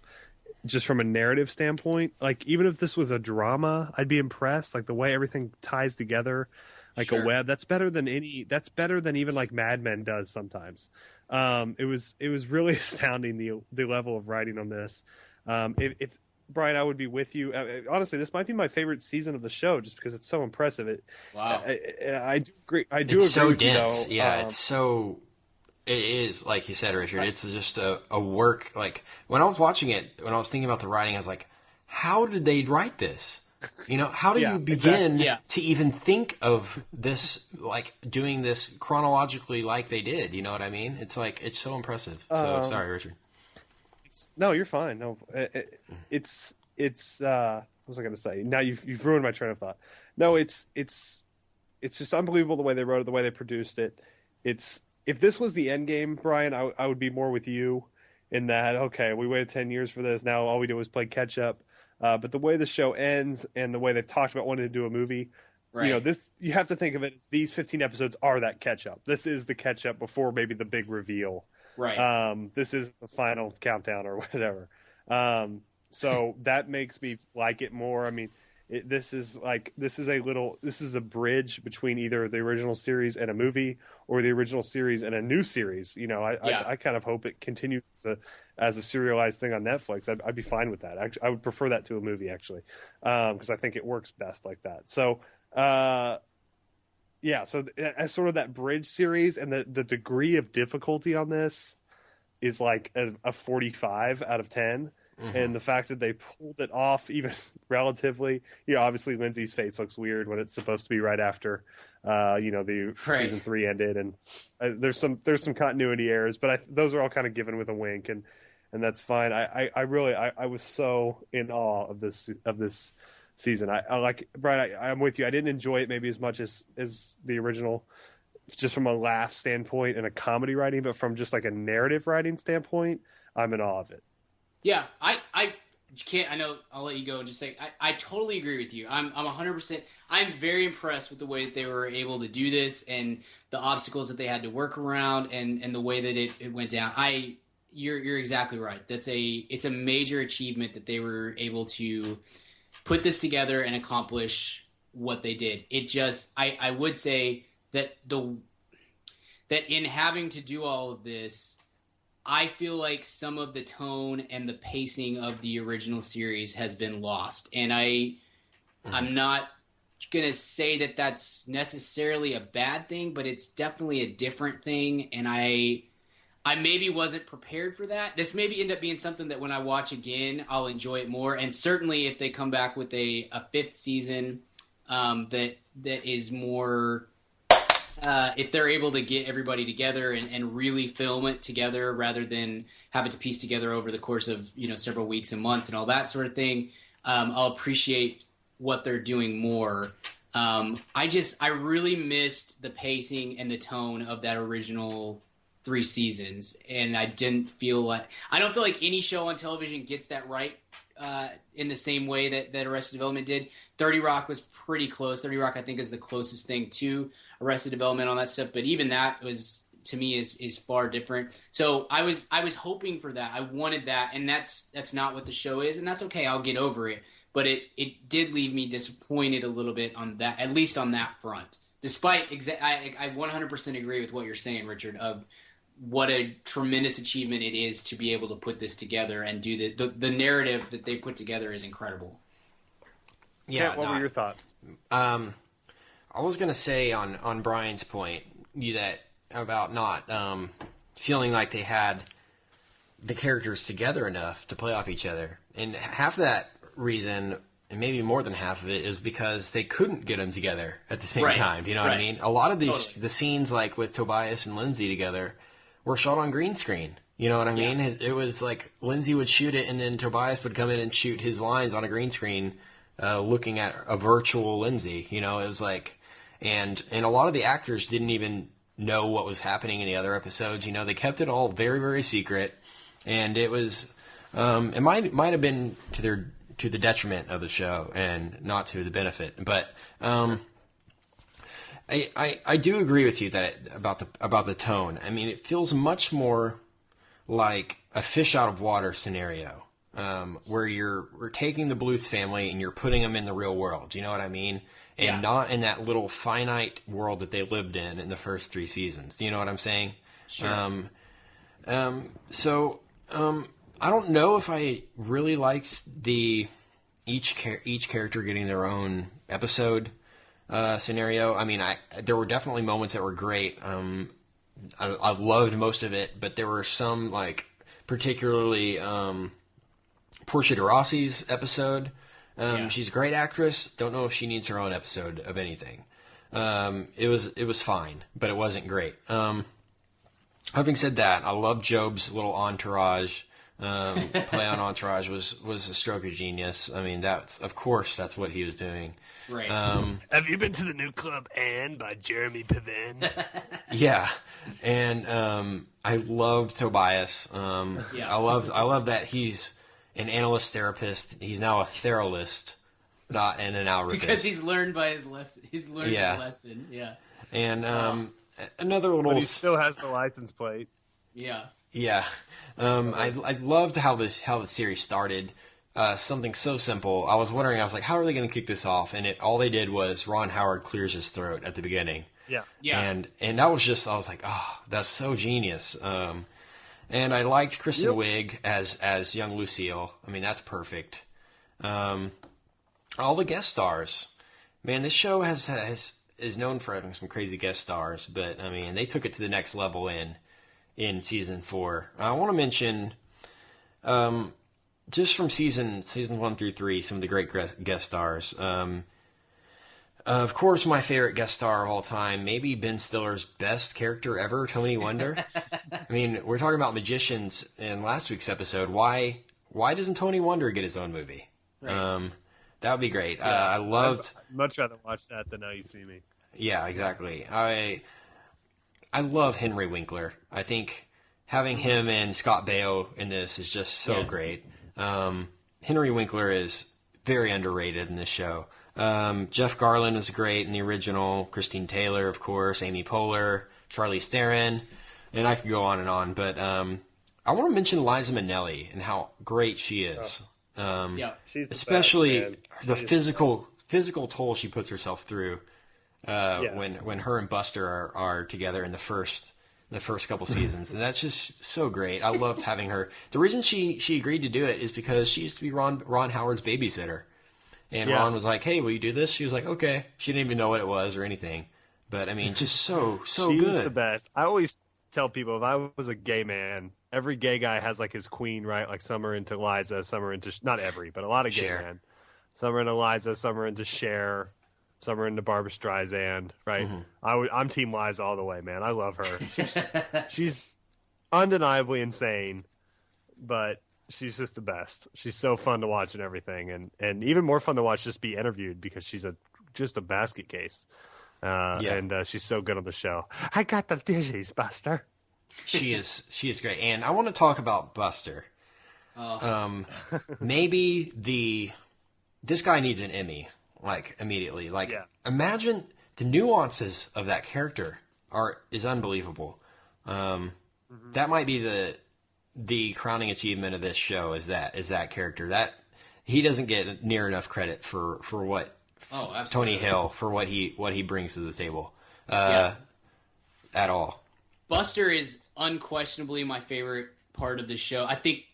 Speaker 2: Just from a narrative standpoint, even if this was a drama, I'd be impressed. The way everything ties together, a web. That's better than even Mad Men does sometimes. It was really astounding the level of writing on this. If Brian, I would be with you. Honestly, this might be my favorite season of the show, just because it's so impressive.
Speaker 3: Wow,
Speaker 2: I do agree. I do
Speaker 6: it's
Speaker 2: agree
Speaker 6: so
Speaker 2: with
Speaker 6: dense.
Speaker 2: You, though.
Speaker 6: It's so. It is, like you said, Richard, it's just a work. When I was watching it, when I was thinking about the writing, I was like, how did they write this? How do you begin to even think of this, doing this chronologically like they did? You know what I mean? It's it's so impressive. So, sorry, Richard.
Speaker 2: No, you're fine. No, it's what was I going to say? Now you've ruined my train of thought. No, it's just unbelievable the way they wrote it, the way they produced it. If this was the end game, Brian, I would be more with you in that, okay, we waited 10 years for this. Now all we do is play catch up. But the way the show ends and the way they've talked about wanting to do a movie, this, you have to think of it as these 15 episodes are that catch up. This is the catch up before maybe the big reveal.
Speaker 3: Right.
Speaker 2: This is the final countdown or whatever. So that makes me like it more. I mean, this is a bridge between either the original series and a movie or the original series and a new series. I kind of hope it continues as a serialized thing on Netflix. I'd be fine with that. Actually, I would prefer that to a movie, actually, because I think it works best like that. So, so as sort of that bridge series, and the degree of difficulty on this is a 45 out of 10. Mm-hmm. And the fact that they pulled it off even relatively, obviously Lindsay's face looks weird when it's supposed to be right after, the season 3 ended, and there's some continuity errors, but those are all kind of given with a wink, and that's fine. I was so in awe of this season. I like Brian. I'm with you. I didn't enjoy it maybe as much as the original, just from a laugh standpoint and a comedy writing, but from just a narrative writing standpoint, I'm in awe of it.
Speaker 3: Yeah, I can't. I know. I'll let you go and just say I totally agree with you. I'm 100%. I'm very impressed with the way that they were able to do this and the obstacles that they had to work around and the way that it went down. You're exactly right. It's a major achievement that they were able to put this together and accomplish what they did. It just I would say that that in having to do all of this, I feel like some of the tone and the pacing of the original series has been lost, and I'm not gonna say that that's necessarily a bad thing, but it's definitely a different thing, and I maybe wasn't prepared for that. This maybe end up being something that when I watch again, I'll enjoy it more. And certainly if they come back with a fifth season that is more, if they're able to get everybody together and really film it together rather than have it to piece together over the course of several weeks and months and all that sort of thing, I'll appreciate what they're doing more. I really missed the pacing and the tone of that original 3 seasons, and I don't feel like any show on television gets that right in the same way that Arrested Development did. 30 Rock was pretty close. 30 Rock, I think, is the closest thing to Arrested Development on that stuff, but even that was, to me, is far different. So I was hoping for that. I wanted that, and that's not what the show is, and that's okay. I'll get over it. But it did leave me disappointed a little bit on that, at least on that front. Despite, I 100% agree with what you're saying, Richard, of what a tremendous achievement it is to be able to put this together and do the narrative that they put together is incredible.
Speaker 2: Yeah, what were your thoughts?
Speaker 6: I was going to say on Brian's point that about not feeling like they had the characters together enough to play off each other. And half of that reason, and maybe more than half of it, is because they couldn't get them together at the same time. Do you know what I mean? A lot of the scenes, like with Tobias and Lindsay together, were shot on green screen. You know what I mean? It was like Lindsay would shoot it, and then Tobias would come in and shoot his lines on a green screen, looking at a virtual Lindsay. It was like, and a lot of the actors didn't even know what was happening in the other episodes. They kept it all very, very secret, and it was, it might have been to the detriment of the show and not to the benefit. But I do agree with you about the tone. I mean, it feels much more like a fish out of water scenario, where we're taking the Bluth family and you're putting them in the real world. You know what I mean? And not in that little finite world that they lived in the first 3 seasons. Do you know what I'm saying?
Speaker 3: Sure.
Speaker 6: So I don't know if I really liked each character getting their own episode scenario. I mean, there were definitely moments that were great. I loved most of it, but there were some, like, particularly Portia de Rossi's episode. She's a great actress. Don't know if she needs her own episode of anything. It was fine, but it wasn't great. Having said that, I love Job's little entourage. Play on entourage was a stroke of genius. I mean, that's what he was doing.
Speaker 3: Right.
Speaker 2: Have you been to the new club Anne by Jeremy Piven?
Speaker 6: Yeah, and I love Tobias. I love that he's an analyst therapist. He's now a theralist, not an algorithm.
Speaker 3: Because he's learned by his lesson. He's learned his lesson. Yeah.
Speaker 6: And another little.
Speaker 2: But he still has the license plate.
Speaker 3: Yeah.
Speaker 6: Yeah. I loved how the series started. Something so simple. I was wondering, how are they going to kick this off? And all they did was Ron Howard clears his throat at the beginning.
Speaker 2: Yeah.
Speaker 3: Yeah.
Speaker 6: And that was just, I was like, oh, that's so genius. And I liked Kristen Wiig as young Lucille. I mean, that's perfect. All the guest stars. Man, this show is known for having some crazy guest stars, but I mean, they took it to the next level in season 4. I want to mention, just from season 1 through 3, some of the great guest stars. Of course, my favorite guest star of all time, maybe Ben Stiller's best character ever, Tony Wonder. I mean, we're talking about magicians in last week's episode. Why doesn't Tony Wonder get his own movie? Right. That would be great.
Speaker 2: Yeah,
Speaker 6: I'd
Speaker 2: much rather watch that than Now You See Me.
Speaker 6: Yeah, exactly. I love Henry Winkler. I think having him and Scott Baio in this is just so great. Henry Winkler is very underrated in this show. Jeff Garlin is great in the original. Christine Taylor, of course. Amy Poehler, Charlize Theron, and I could go on. But I want to mention Liza Minnelli and how great she is.
Speaker 2: She's the
Speaker 6: especially
Speaker 2: best,
Speaker 6: the physical toll she puts herself through when her and Buster are together in the first couple seasons, and that's just so great. I loved having her. The reason she agreed to do it is because she used to be Ron Howard's babysitter. And Ron was like, "Hey, will you do this?" She was like, "Okay." She didn't even know what it was or anything. But I mean, just so
Speaker 2: She's
Speaker 6: good.
Speaker 2: The best. I always tell people if I was a gay man, every gay guy has like his queen, right? Like some are into Liza, some are into not every, but a lot of gay men. Some are into Liza, some are into Cher, some are into Barbra Streisand, right? I'm Team Liza all the way, man. I love her. She's undeniably insane, but she's just the best. She's so fun to watch and everything, and even more fun to watch just be interviewed because she's just a basket case. And she's so good on the show. I got the digits, Buster.
Speaker 6: She is great, and I want to talk about Buster. Maybe this guy needs an Emmy, like immediately. Like, imagine the nuances of that character is unbelievable. That might be the crowning achievement of this show is that character. That he doesn't get near enough credit for what Tony Hill for what he brings to the table at all.
Speaker 3: Buster is unquestionably my favorite part of the show. I think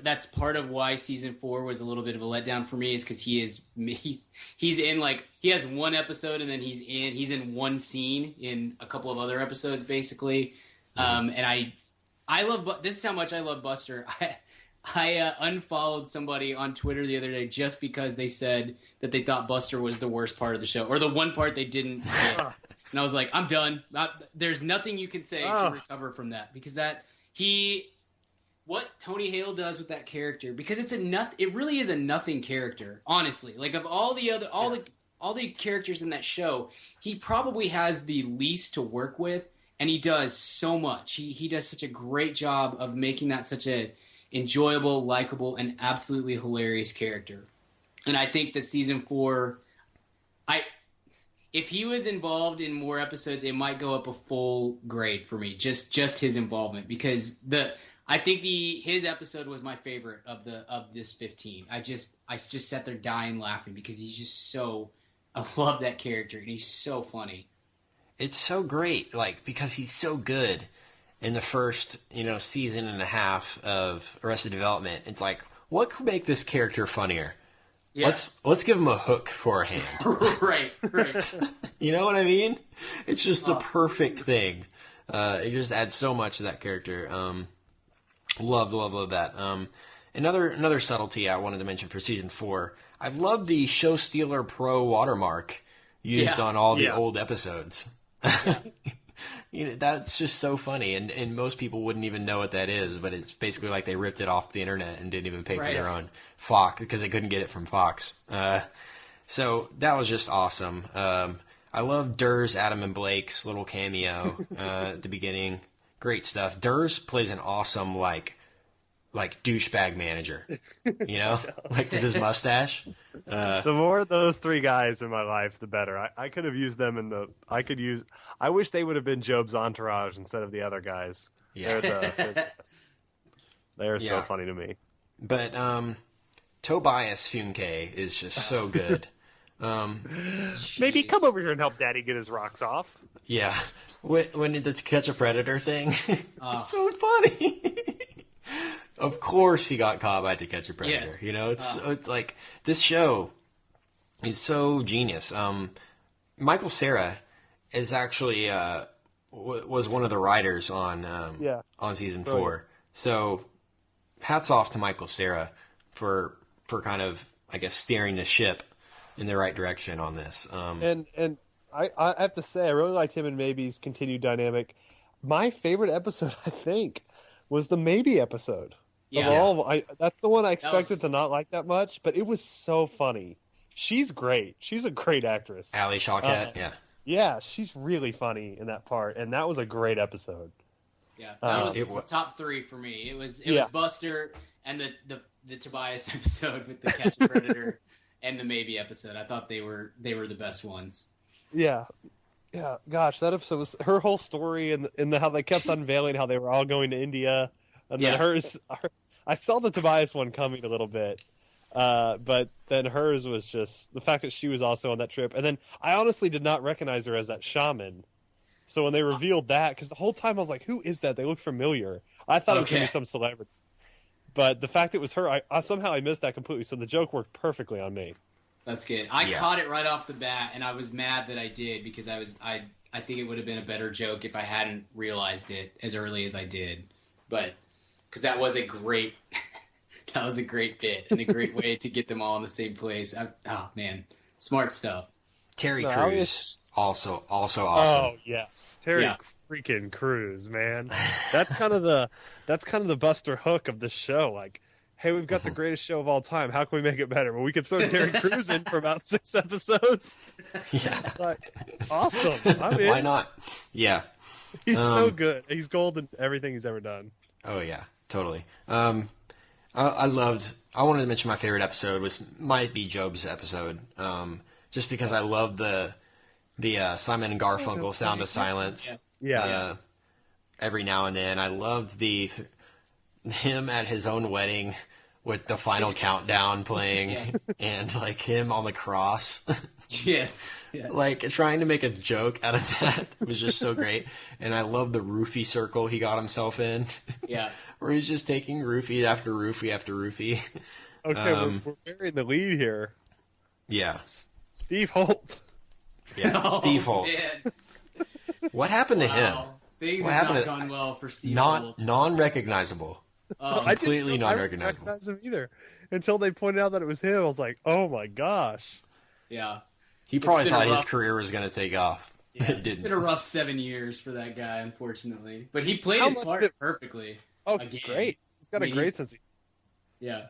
Speaker 3: that's part of why season 4 was a little bit of a letdown for me is because he's in like he has one episode and then he's in one scene in a couple of other episodes basically. And I love this is how much I love Buster. I unfollowed somebody on Twitter the other day just because they said that they thought Buster was the worst part of the show or the one part they didn't get. And I was like, I'm done. There's nothing you can say to recover from that because what Tony Hale does with that character, because it really is a nothing character, honestly. Like of all the characters in that show, he probably has the least to work with, and he does so much. He does such a great job of making that such a enjoyable, likable, and absolutely hilarious character. And I think that season 4, if he was involved in more episodes, it might go up a full grade for me. Just his involvement, because I think his episode was my favorite of this 15. I just sat there dying laughing because he's just I love that character and he's so funny.
Speaker 6: It's so great, like because he's so good in the first season and a half of Arrested Development. It's like, what could make this character funnier? Yeah. Let's give him a hook for a hand.
Speaker 3: Right.
Speaker 6: You know what I mean? It's just the perfect thing. It just adds so much to that character. Love that. Another subtlety I wanted to mention for season 4. I love the Show Stealer Pro watermark used on all the old episodes. That's just so funny, and most people wouldn't even know what that is, but it's basically like they ripped it off the internet and didn't even pay for their own Fox because they couldn't get it from Fox. So that was just awesome. I love Durr's Adam and Blake's little cameo at the beginning. Great stuff. Durr's plays an awesome like douchebag manager, like with his mustache.
Speaker 2: The more of those 3 guys in my life, the better. I could have used them I wish they would have been Job's entourage instead of the other guys. Yeah. They're so funny to me.
Speaker 6: But Tobias Funke is just so good.
Speaker 2: Maybe come over here and help Daddy get his rocks off.
Speaker 6: Yeah. When the To Catch a Predator thing. It's so funny. Of course he got caught by To Catch a Predator. Yes. It's like this show is so genius. Michael Cera is actually was one of the writers on season 4. So hats off to Michael Cera for kind of, I guess, steering the ship in the right direction on this.
Speaker 2: And I have to say I really liked him and Maybe's continued dynamic. My favorite episode, I think, was the Maybe episode. Yeah. That's the one I expected to not like that much, but it was so funny. She's great. She's a great actress.
Speaker 6: Ali Shawkat, yeah.
Speaker 2: Yeah, she's really funny in that part, and that was a great episode.
Speaker 3: Yeah, that was top 3 for me. It was Buster and the Tobias episode with the Catch a Predator and the Maybe episode. I thought they were the best ones.
Speaker 2: Yeah. Yeah, gosh, that episode was her whole story and how they kept unveiling how they were all going to India. And then I saw the Tobias one coming a little bit, but then hers was just the fact that she was also on that trip. And then I honestly did not recognize her as that shaman. So when they revealed that, because the whole time I was like, who is that? They look familiar. I thought it was going to be some celebrity. But the fact it was her, I somehow I missed that completely. So the joke worked perfectly on me.
Speaker 3: That's good. I caught it right off the bat, and I was mad that I did because I think it would have been a better joke if I hadn't realized it as early as I did. But because that was a great bit and a great way to get them all in the same place. Oh man, smart stuff.
Speaker 6: Terry Crews also awesome.
Speaker 2: Oh yes, Terry freaking Crews, man. That's kind of the Buster Hook of the show. Like, hey, we've got the greatest show of all time. How can we make it better? Well, we could throw Terry Crews in for about 6 episodes.
Speaker 6: Yeah.
Speaker 2: Like, awesome. I'm in.
Speaker 6: Why not? Yeah.
Speaker 2: He's so good. He's gold in everything he's ever done.
Speaker 6: Oh, yeah. Totally. I wanted to mention my favorite episode might be Job's episode. Just because I love the Simon and Garfunkel Sound of Silence.
Speaker 2: Yeah.
Speaker 6: Every now and then. I loved him at his own wedding with the final countdown playing and like him on the cross.
Speaker 3: Yes.
Speaker 6: Like trying to make a joke out of that was just so great. And I love the roofie circle he got himself in.
Speaker 3: Yeah.
Speaker 6: Where he's just taking roofie after roofie after roofie.
Speaker 2: Okay, we're burying the lead here.
Speaker 6: Yeah.
Speaker 2: Steve Holt.
Speaker 6: Yeah, Steve Holt.
Speaker 3: Man.
Speaker 6: What happened to him?
Speaker 3: Things have not gone well for Steve Holt.
Speaker 6: Non-recognizable. Completely
Speaker 2: I
Speaker 6: non-recognizable.
Speaker 2: didn't recognize him either until they pointed out that it was him. I was like, oh my gosh.
Speaker 3: Yeah.
Speaker 6: He probably thought his career was going to take off.
Speaker 3: Yeah,
Speaker 6: it didn't.
Speaker 3: It's been a rough 7 years for that guy, unfortunately. But he played his part perfectly.
Speaker 2: Oh, it's great. He's got a great sense of...
Speaker 3: Yeah.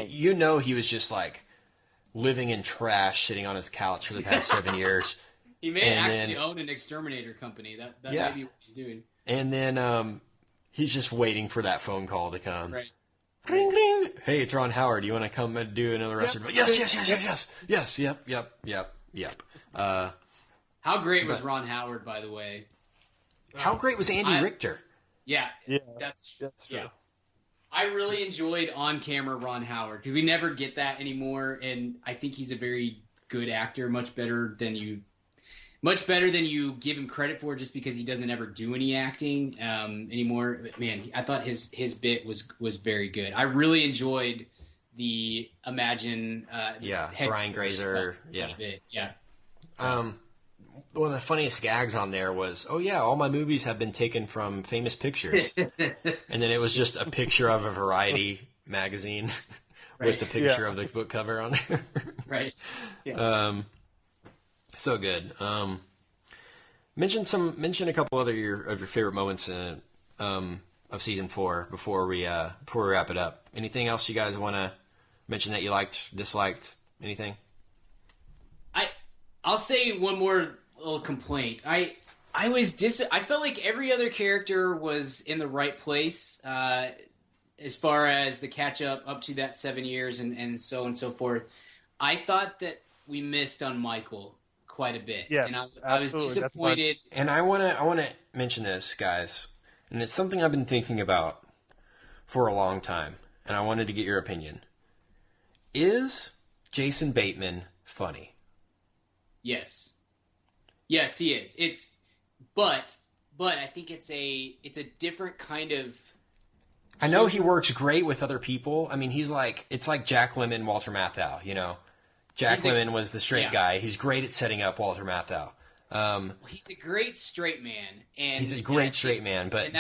Speaker 6: You know he was just like living in trash, sitting on his couch for the past 7 years.
Speaker 3: He may actually own an exterminator company. That may be what he's doing.
Speaker 6: And then he's just waiting for that phone call to come.
Speaker 3: Right.
Speaker 6: Ring, ring. Hey, it's Ron Howard. You want to come and do another restaurant? Yes. Yep.
Speaker 3: How great was Ron Howard, by the way?
Speaker 6: How great was Andy Richter?
Speaker 2: Yeah,
Speaker 3: that's
Speaker 2: true.
Speaker 3: Yeah. I really enjoyed on-camera Ron Howard because we never get that anymore, and I think he's a very good actor, much better than you give him credit for, just because he doesn't ever do any acting anymore. But man, I thought his bit was very good. I really enjoyed the Brian
Speaker 6: Grazer
Speaker 3: bit. Yeah.
Speaker 6: One of the funniest gags on there was, all my movies have been taken from famous pictures. And then it was just a picture of a Variety magazine with the picture of the book cover on there.
Speaker 3: Right. Yeah.
Speaker 6: So good. Mention a couple other of your favorite moments of season 4 before we wrap it up. Anything else you guys want to mention that you liked, disliked, anything?
Speaker 3: I'll say one more little complaint. I felt like every other character was in the right place as far as the catch up to that 7 years and so on and so forth. I thought that we missed on Michael quite a bit.
Speaker 2: Yes,
Speaker 3: and I was disappointed.
Speaker 6: And I want to mention this, guys, and it's something I've been thinking about for a long time, and I wanted to get your opinion. Is Jason Bateman funny?
Speaker 3: Yes. Yes, he is. But I think it's a different kind of.
Speaker 6: I know he works great with other people. I mean, it's like Jack Lemmon, Walter Matthau, you know. Jack Lemmon was the straight guy. He's great at setting up Walter Matthau.
Speaker 3: He's a great straight man, and
Speaker 6: he's a great straight man. But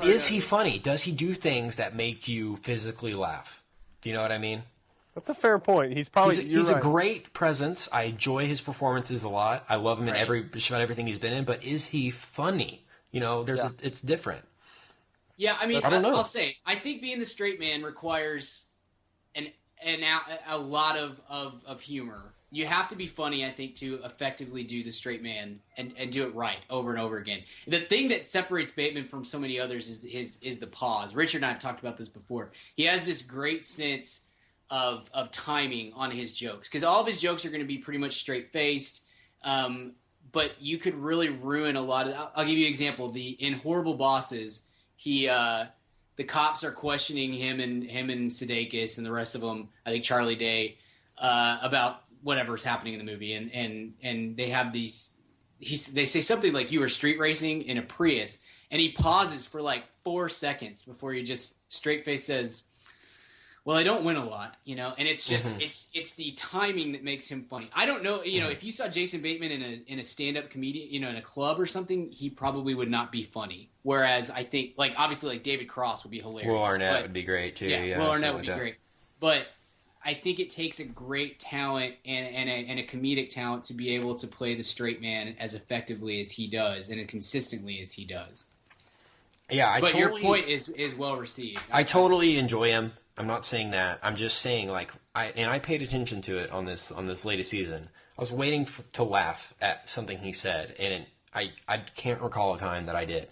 Speaker 6: is he funny? Does he do things that make you physically laugh? Do you know what I mean?
Speaker 2: That's a fair point. He's probably
Speaker 6: he's a great presence. I enjoy his performances a lot. I love him in everything he's been in. But is he funny? You know, it's different.
Speaker 3: Yeah, I mean,
Speaker 6: I don't know.
Speaker 3: I'll say I think being the straight man requires a lot of humor. You have to be funny, I think, to effectively do the straight man and do it right over and over again. The thing that separates Bateman from so many others is the pause. Richard and I have talked about this before. He has this great sense of timing on his jokes, because all of his jokes are going to be pretty much straight-faced, but you could really ruin a lot of... I'll give you an example. In Horrible Bosses, the cops are questioning him and Sudeikis and the rest of them, I think Charlie Day, about whatever's happening in the movie, and they have these. They say something like, "You were street racing in a Prius," and he pauses for like 4 seconds before he just straight face says, well, I don't win a lot, and it's just it's the timing that makes him funny. I don't know, if you saw Jason Bateman in a stand-up comedian, in a club or something, he probably would not be funny. Whereas I think, like, obviously, like David Cross would be hilarious.
Speaker 6: Will Arnett would be great too.
Speaker 3: Yeah, Will Arnett would be great. But I think it takes a great talent and a comedic talent to be able to play the straight man as effectively as he does and as consistently as he does.
Speaker 6: Yeah,
Speaker 3: your point is well received.
Speaker 6: I totally enjoy him. I'm not saying that. I'm just saying, like, I paid attention to it on this latest season. I was waiting to laugh at something he said, and I can't recall a time that I did.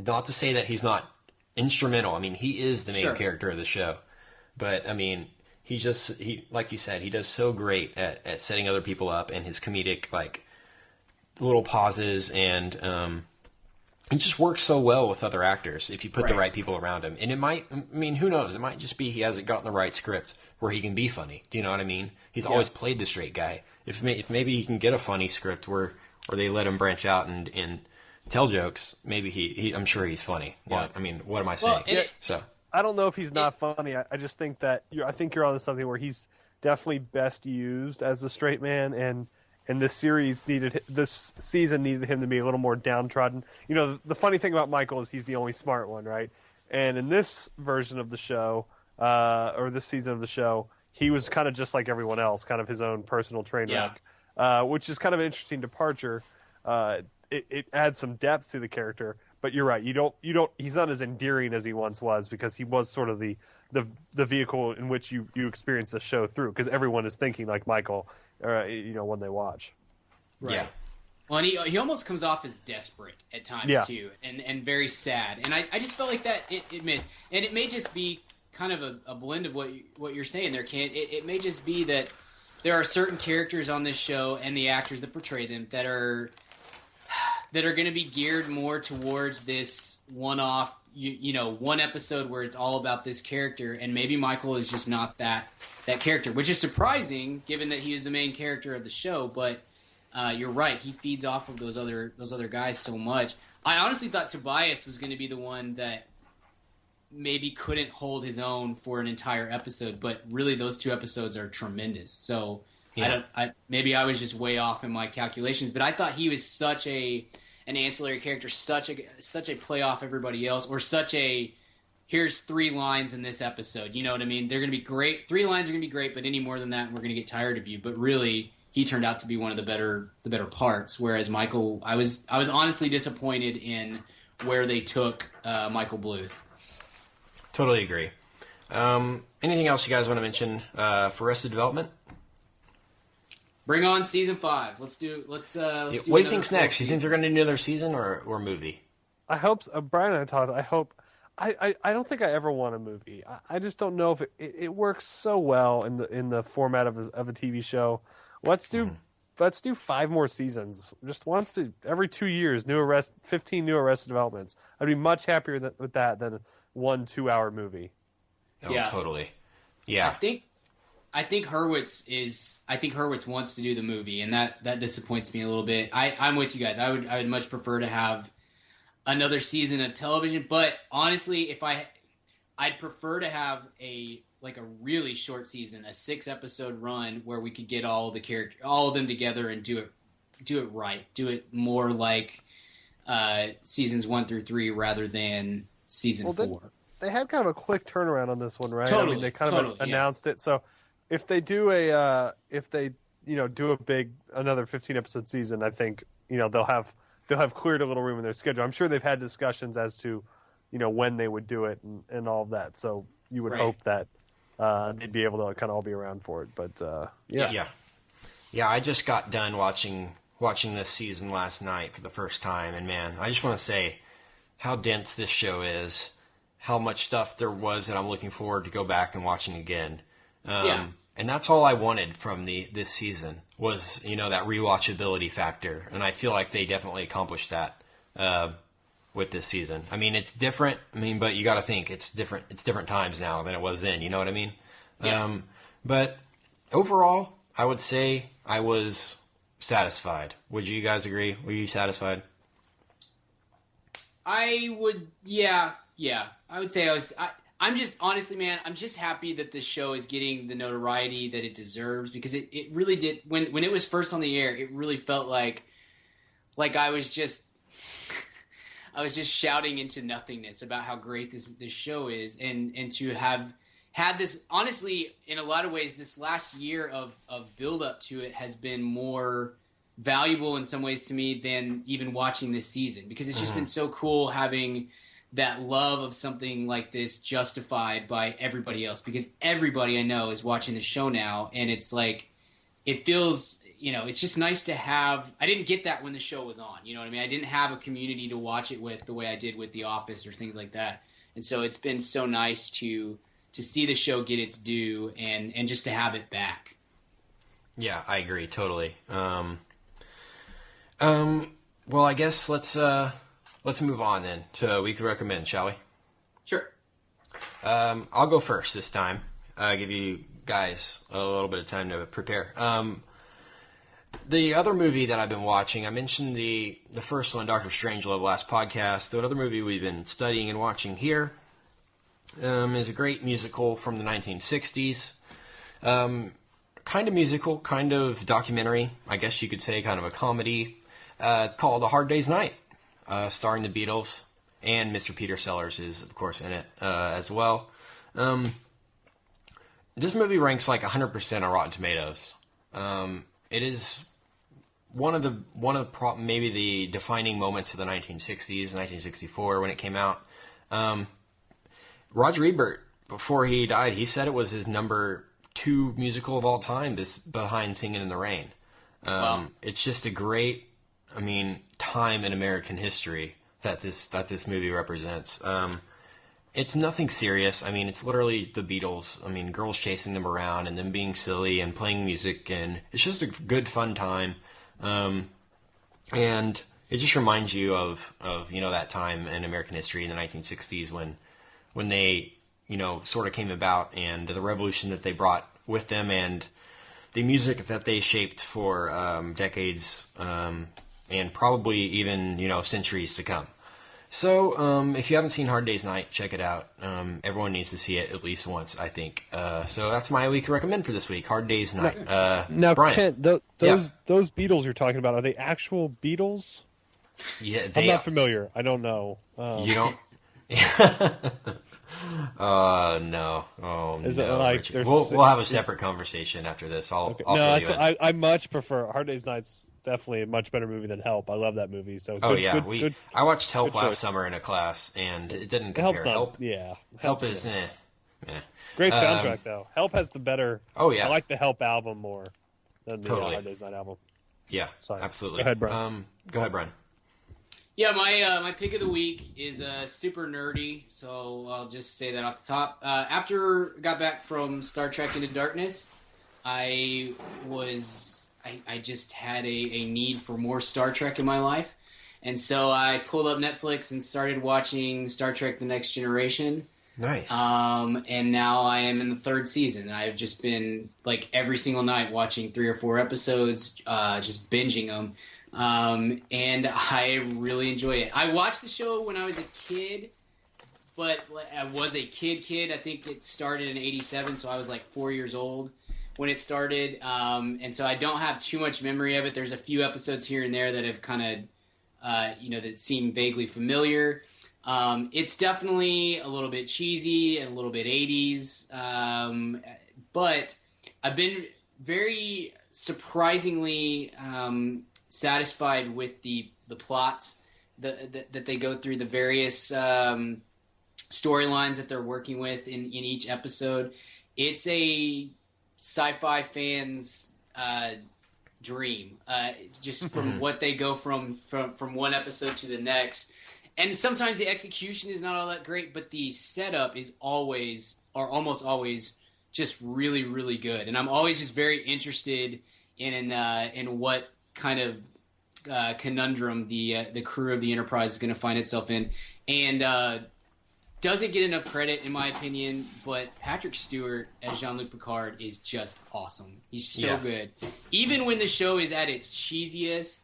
Speaker 6: Not to say that he's not instrumental. I mean, he is the main character of the show, but I mean, he like you said, he does so great at setting other people up, and his comedic, like, little pauses, and it just works so well with other actors if you put the right people around him. And it might, I mean, who knows? It might just be he hasn't gotten the right script where he can be funny. Do you know what I mean? He's always played the straight guy. If maybe he can get a funny script where they let him branch out and tell jokes, maybe he I'm sure he's funny. Well, I mean, what am I saying? So
Speaker 2: I don't know if he's not funny. I just think that I think you're onto something where he's definitely best used as a straight man, and this season needed him to be a little more downtrodden. The funny thing about Michael is he's the only smart one, right? And in this version of the show, or this season of the show, he was kind of just like everyone else, kind of his own personal train wreck, which is kind of an interesting departure. It adds some depth to the character, but you're right. He's not as endearing as he once was, because he was sort of the vehicle in which you experience the show through, because everyone is thinking like Michael, when they watch.
Speaker 3: Right. Yeah. Well, and he almost comes off as desperate at times too, and very sad. And I just felt like that it missed, and it may just be kind of a blend of what you're saying there, Kent. It may just be that there are certain characters on this show and the actors that portray them that are going to be geared more towards this one-off, one episode where it's all about this character, and maybe Michael is just not that character, which is surprising given that he is the main character of the show. But you're right, he feeds off of those other guys so much. I honestly thought Tobias was going to be the one that maybe couldn't hold his own for an entire episode, but really those 2 episodes are tremendous. So maybe I was just way off in my calculations, but I thought he was such an ancillary character, such a play off everybody else, or such a here's 3 lines in this episode. You know what I mean? They're going to be great. 3 lines are going to be great, but any more than that, we're going to get tired of you. But really, he turned out to be one of the better parts. Whereas Michael, I was honestly disappointed in where they took Michael Bluth.
Speaker 6: Totally agree. Anything else you guys want to mention for Arrested Development?
Speaker 3: Bring on season 5. Let's do.
Speaker 6: What do you think's next? Do you think they're going to do another season or movie?
Speaker 2: I hope so. Brian and I talked. I hope. I don't think I ever want a movie. I just don't know if it works so well in the format of a TV show. Let's do 5 more seasons. Just once every 2 years, 15 new Arrested Developments. I'd be much happier with that than 1 2-hour movie.
Speaker 6: Oh, yeah, totally. Yeah,
Speaker 3: I think Hurwitz wants to do the movie, and that disappoints me a little bit. I'm with you guys. I would much prefer to have another season of television, but honestly, I'd prefer to have a really short season, a 6-episode run where we could get all of them together and do it right, do it more like seasons 1 through 3 rather than season 4.
Speaker 2: They had kind of a quick turnaround on this one, right?
Speaker 3: Totally,
Speaker 2: I mean, they kind of announced it. So if they do another 15-episode season, I think they'll have cleared a little room in their schedule. I'm sure they've had discussions as to when they would do it and all of that. So you would hope that they'd be able to kind of all be around for it. But
Speaker 6: yeah. I just got done watching this season last night for the first time, and man, I just want to say how dense this show is, how much stuff there was that I'm looking forward to go back and watching again. And that's all I wanted from this season was, that rewatchability factor. And I feel like they definitely accomplished that with this season. I mean, it's different. But you got to think it's different. It's different times now than it was then. You know what I mean?
Speaker 3: Yeah.
Speaker 6: But overall, I would say I was satisfied. Would you guys agree? Were you satisfied?
Speaker 3: I would, yeah. I would say I'm just honestly, man, I'm just happy that this show is getting the notoriety that it deserves, because it really did. When it was first on the air, it really felt like I was just shouting into nothingness about how great this show is, and to have had this, honestly, in a lot of ways, this last year of build up to it has been more valuable in some ways to me than even watching this season, because it's just been so cool having that love of something like this justified by everybody else, because everybody I know is watching the show now, and it's like, it feels, it's just nice to have. I didn't get that when the show was on, you know what I mean? I didn't have a community to watch it with the way I did with The Office or things like that, and so it's been so nice to see the show get its due and just to have it back.
Speaker 6: Yeah, I agree totally. Well, I guess let's move on then to Weekly Recommend, shall we?
Speaker 3: Sure.
Speaker 6: I'll go first this time. Give you guys a little bit of time to prepare. The other movie that I've been watching, I mentioned the first one, Doctor Strangelove, last podcast. The other movie we've been studying and watching here is a great musical from the 1960s. Kind of musical, kind of documentary, I guess you could say, kind of a comedy, called A Hard Day's Night, starring the Beatles, and Mr. Peter Sellers is, of course, in it as well. This movie ranks like 100% on Rotten Tomatoes. It is one of the maybe the defining moments of the 1960s, 1964 when it came out. Roger Ebert, before he died, he said it was his number 2 musical of all time, behind Singin' in the Rain.
Speaker 3: Wow.
Speaker 6: It's just a great, time in American history that this movie represents. It's nothing serious. It's literally the Beatles. Girls chasing them around and them being silly and playing music, and it's just a good, fun time. And it just reminds you of that time in American history in the 1960s when they, sort of came about, and the revolution that they brought with them, and the music that they shaped for decades, and probably even, centuries to come. So, if you haven't seen Hard Day's Night, check it out. Everyone needs to see it at least once, I think. So that's my week recommend for this week, Hard Day's Night.
Speaker 2: Now,
Speaker 6: Brian,
Speaker 2: Kent, those Beatles you're talking about, are they actual Beatles?
Speaker 6: Yeah,
Speaker 2: I'm not familiar. I don't know.
Speaker 6: You don't? No. Oh,
Speaker 2: is
Speaker 6: no.
Speaker 2: It like
Speaker 6: we'll have a separate conversation after this. I'll
Speaker 2: I much prefer Hard Day's Night's definitely a much better movie than Help. I love that movie. So
Speaker 6: I watched Help last summer in a class, and it didn't compare. Help is
Speaker 2: great soundtrack though. Help has the better.
Speaker 6: Oh yeah,
Speaker 2: I like the Help album more than the
Speaker 6: totally.
Speaker 2: Hard Day's Night album.
Speaker 6: Yeah,
Speaker 2: sorry.
Speaker 6: Absolutely.
Speaker 2: Go ahead, Brian.
Speaker 3: Yeah, my pick of the week is super nerdy, so I'll just say that off the top. After I got back from Star Trek Into Darkness, I just had a need for more Star Trek in my life, and so I pulled up Netflix and started watching Star Trek: The Next Generation.
Speaker 6: Nice.
Speaker 3: And now I am in the 3rd season. I've just been like every single night watching 3 or 4 episodes, just binging them. And I really enjoy it. I watched the show when I was a kid, but I was a kid. I think it started in 87, so I was like 4 years old when it started. And so I don't have too much memory of it. There's a few episodes here and there that have kind of, that seem vaguely familiar. It's definitely a little bit cheesy and a little bit 80s. But I've been very surprisingly, satisfied with the plots that they go through, the various storylines that they're working with in each episode. It's a sci-fi fan's dream, just from what they go from one episode to the next. And sometimes the execution is not all that great, but the setup is always, or almost always, just really, really good. And I'm always just very interested in what kind of conundrum the crew of the Enterprise is going to find itself in, and doesn't get enough credit in my opinion. But Patrick Stewart as Jean-Luc Picard is just awesome. He's so good. Even when the show is at its cheesiest,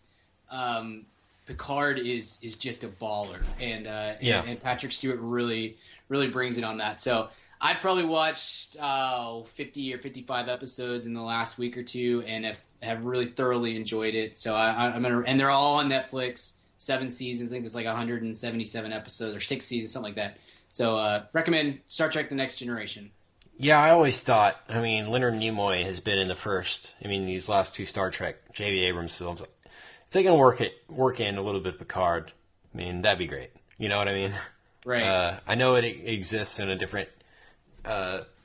Speaker 3: Picard is just a baller, and Patrick Stewart really really brings it on that. So I've probably watched 50 or 55 episodes in the last week or two, and have really thoroughly enjoyed it. So I'm gonna, and they're all on Netflix. 7 seasons. I think there's like 177 episodes or 6 seasons, something like that. So recommend Star Trek: The Next Generation.
Speaker 6: Yeah, I always thought, I mean, Leonard Nimoy has been in the first, I mean, these last 2 Star Trek, J.B. Abrams films. If they can work in a little bit Picard, I mean, that'd be great. You know what I mean?
Speaker 3: Right.
Speaker 6: I know it exists in a different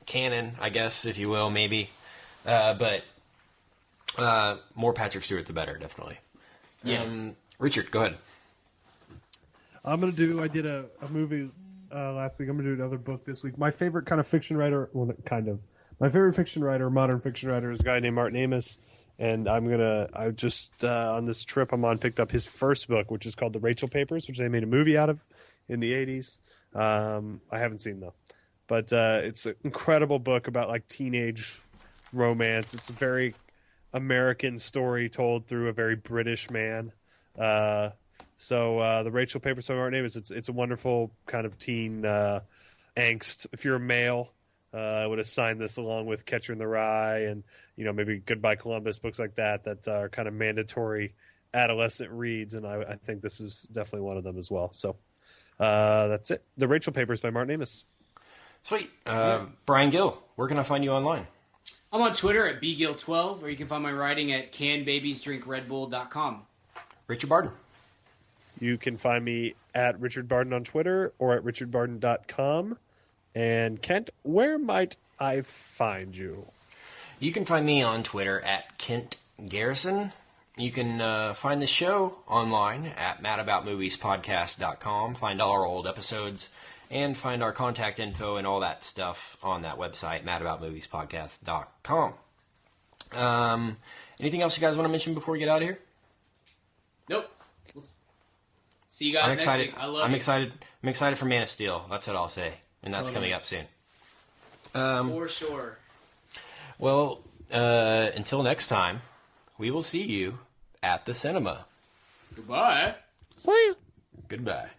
Speaker 6: canon, I guess, if you will, maybe. But more Patrick Stewart, the better, definitely.
Speaker 3: Yes.
Speaker 6: Richard, go ahead.
Speaker 2: I did a movie last week. I'm going to do another book this week. My favorite kind of fiction writer, my favorite fiction writer, modern fiction writer, is a guy named Martin Amis. And I just, on this trip I'm on, picked up his first book, which is called The Rachel Papers, which they made a movie out of in the 80s. I haven't seen, though. But it's an incredible book about, like, teenage romance. It's a very American story told through a very British man. The Rachel Papers by Martin Amis, it's a wonderful kind of teen angst. If you're a male, I would assign this along with Catcher in the Rye and, maybe Goodbye Columbus, books like that are kind of mandatory adolescent reads, and I think this is definitely one of them as well. So that's it. The Rachel Papers by Martin Amis.
Speaker 6: Sweet. Brian Gill, where can I find you online?
Speaker 3: I'm on Twitter at bgill12, or you can find my writing at canbabiesdrinkredbull.com.
Speaker 6: Richard Barden.
Speaker 2: You can find me at Richard Barden on Twitter or at richardbarden.com. And Kent, where might I find you?
Speaker 6: You can find me on Twitter at Kent Garrison. You can find the show online at madaboutmoviespodcast.com. Find all our old episodes and find our contact info and all that stuff on that website, madaboutmoviespodcast.com. Anything else you guys want to mention before we get out of here?
Speaker 3: Nope. We'll see you guys next week.
Speaker 6: I'm excited for Man of Steel. That's what I'll say. And that's coming up soon.
Speaker 3: For sure.
Speaker 6: Well, until next time, we will see you at the cinema.
Speaker 3: Goodbye.
Speaker 2: See you.
Speaker 6: Goodbye.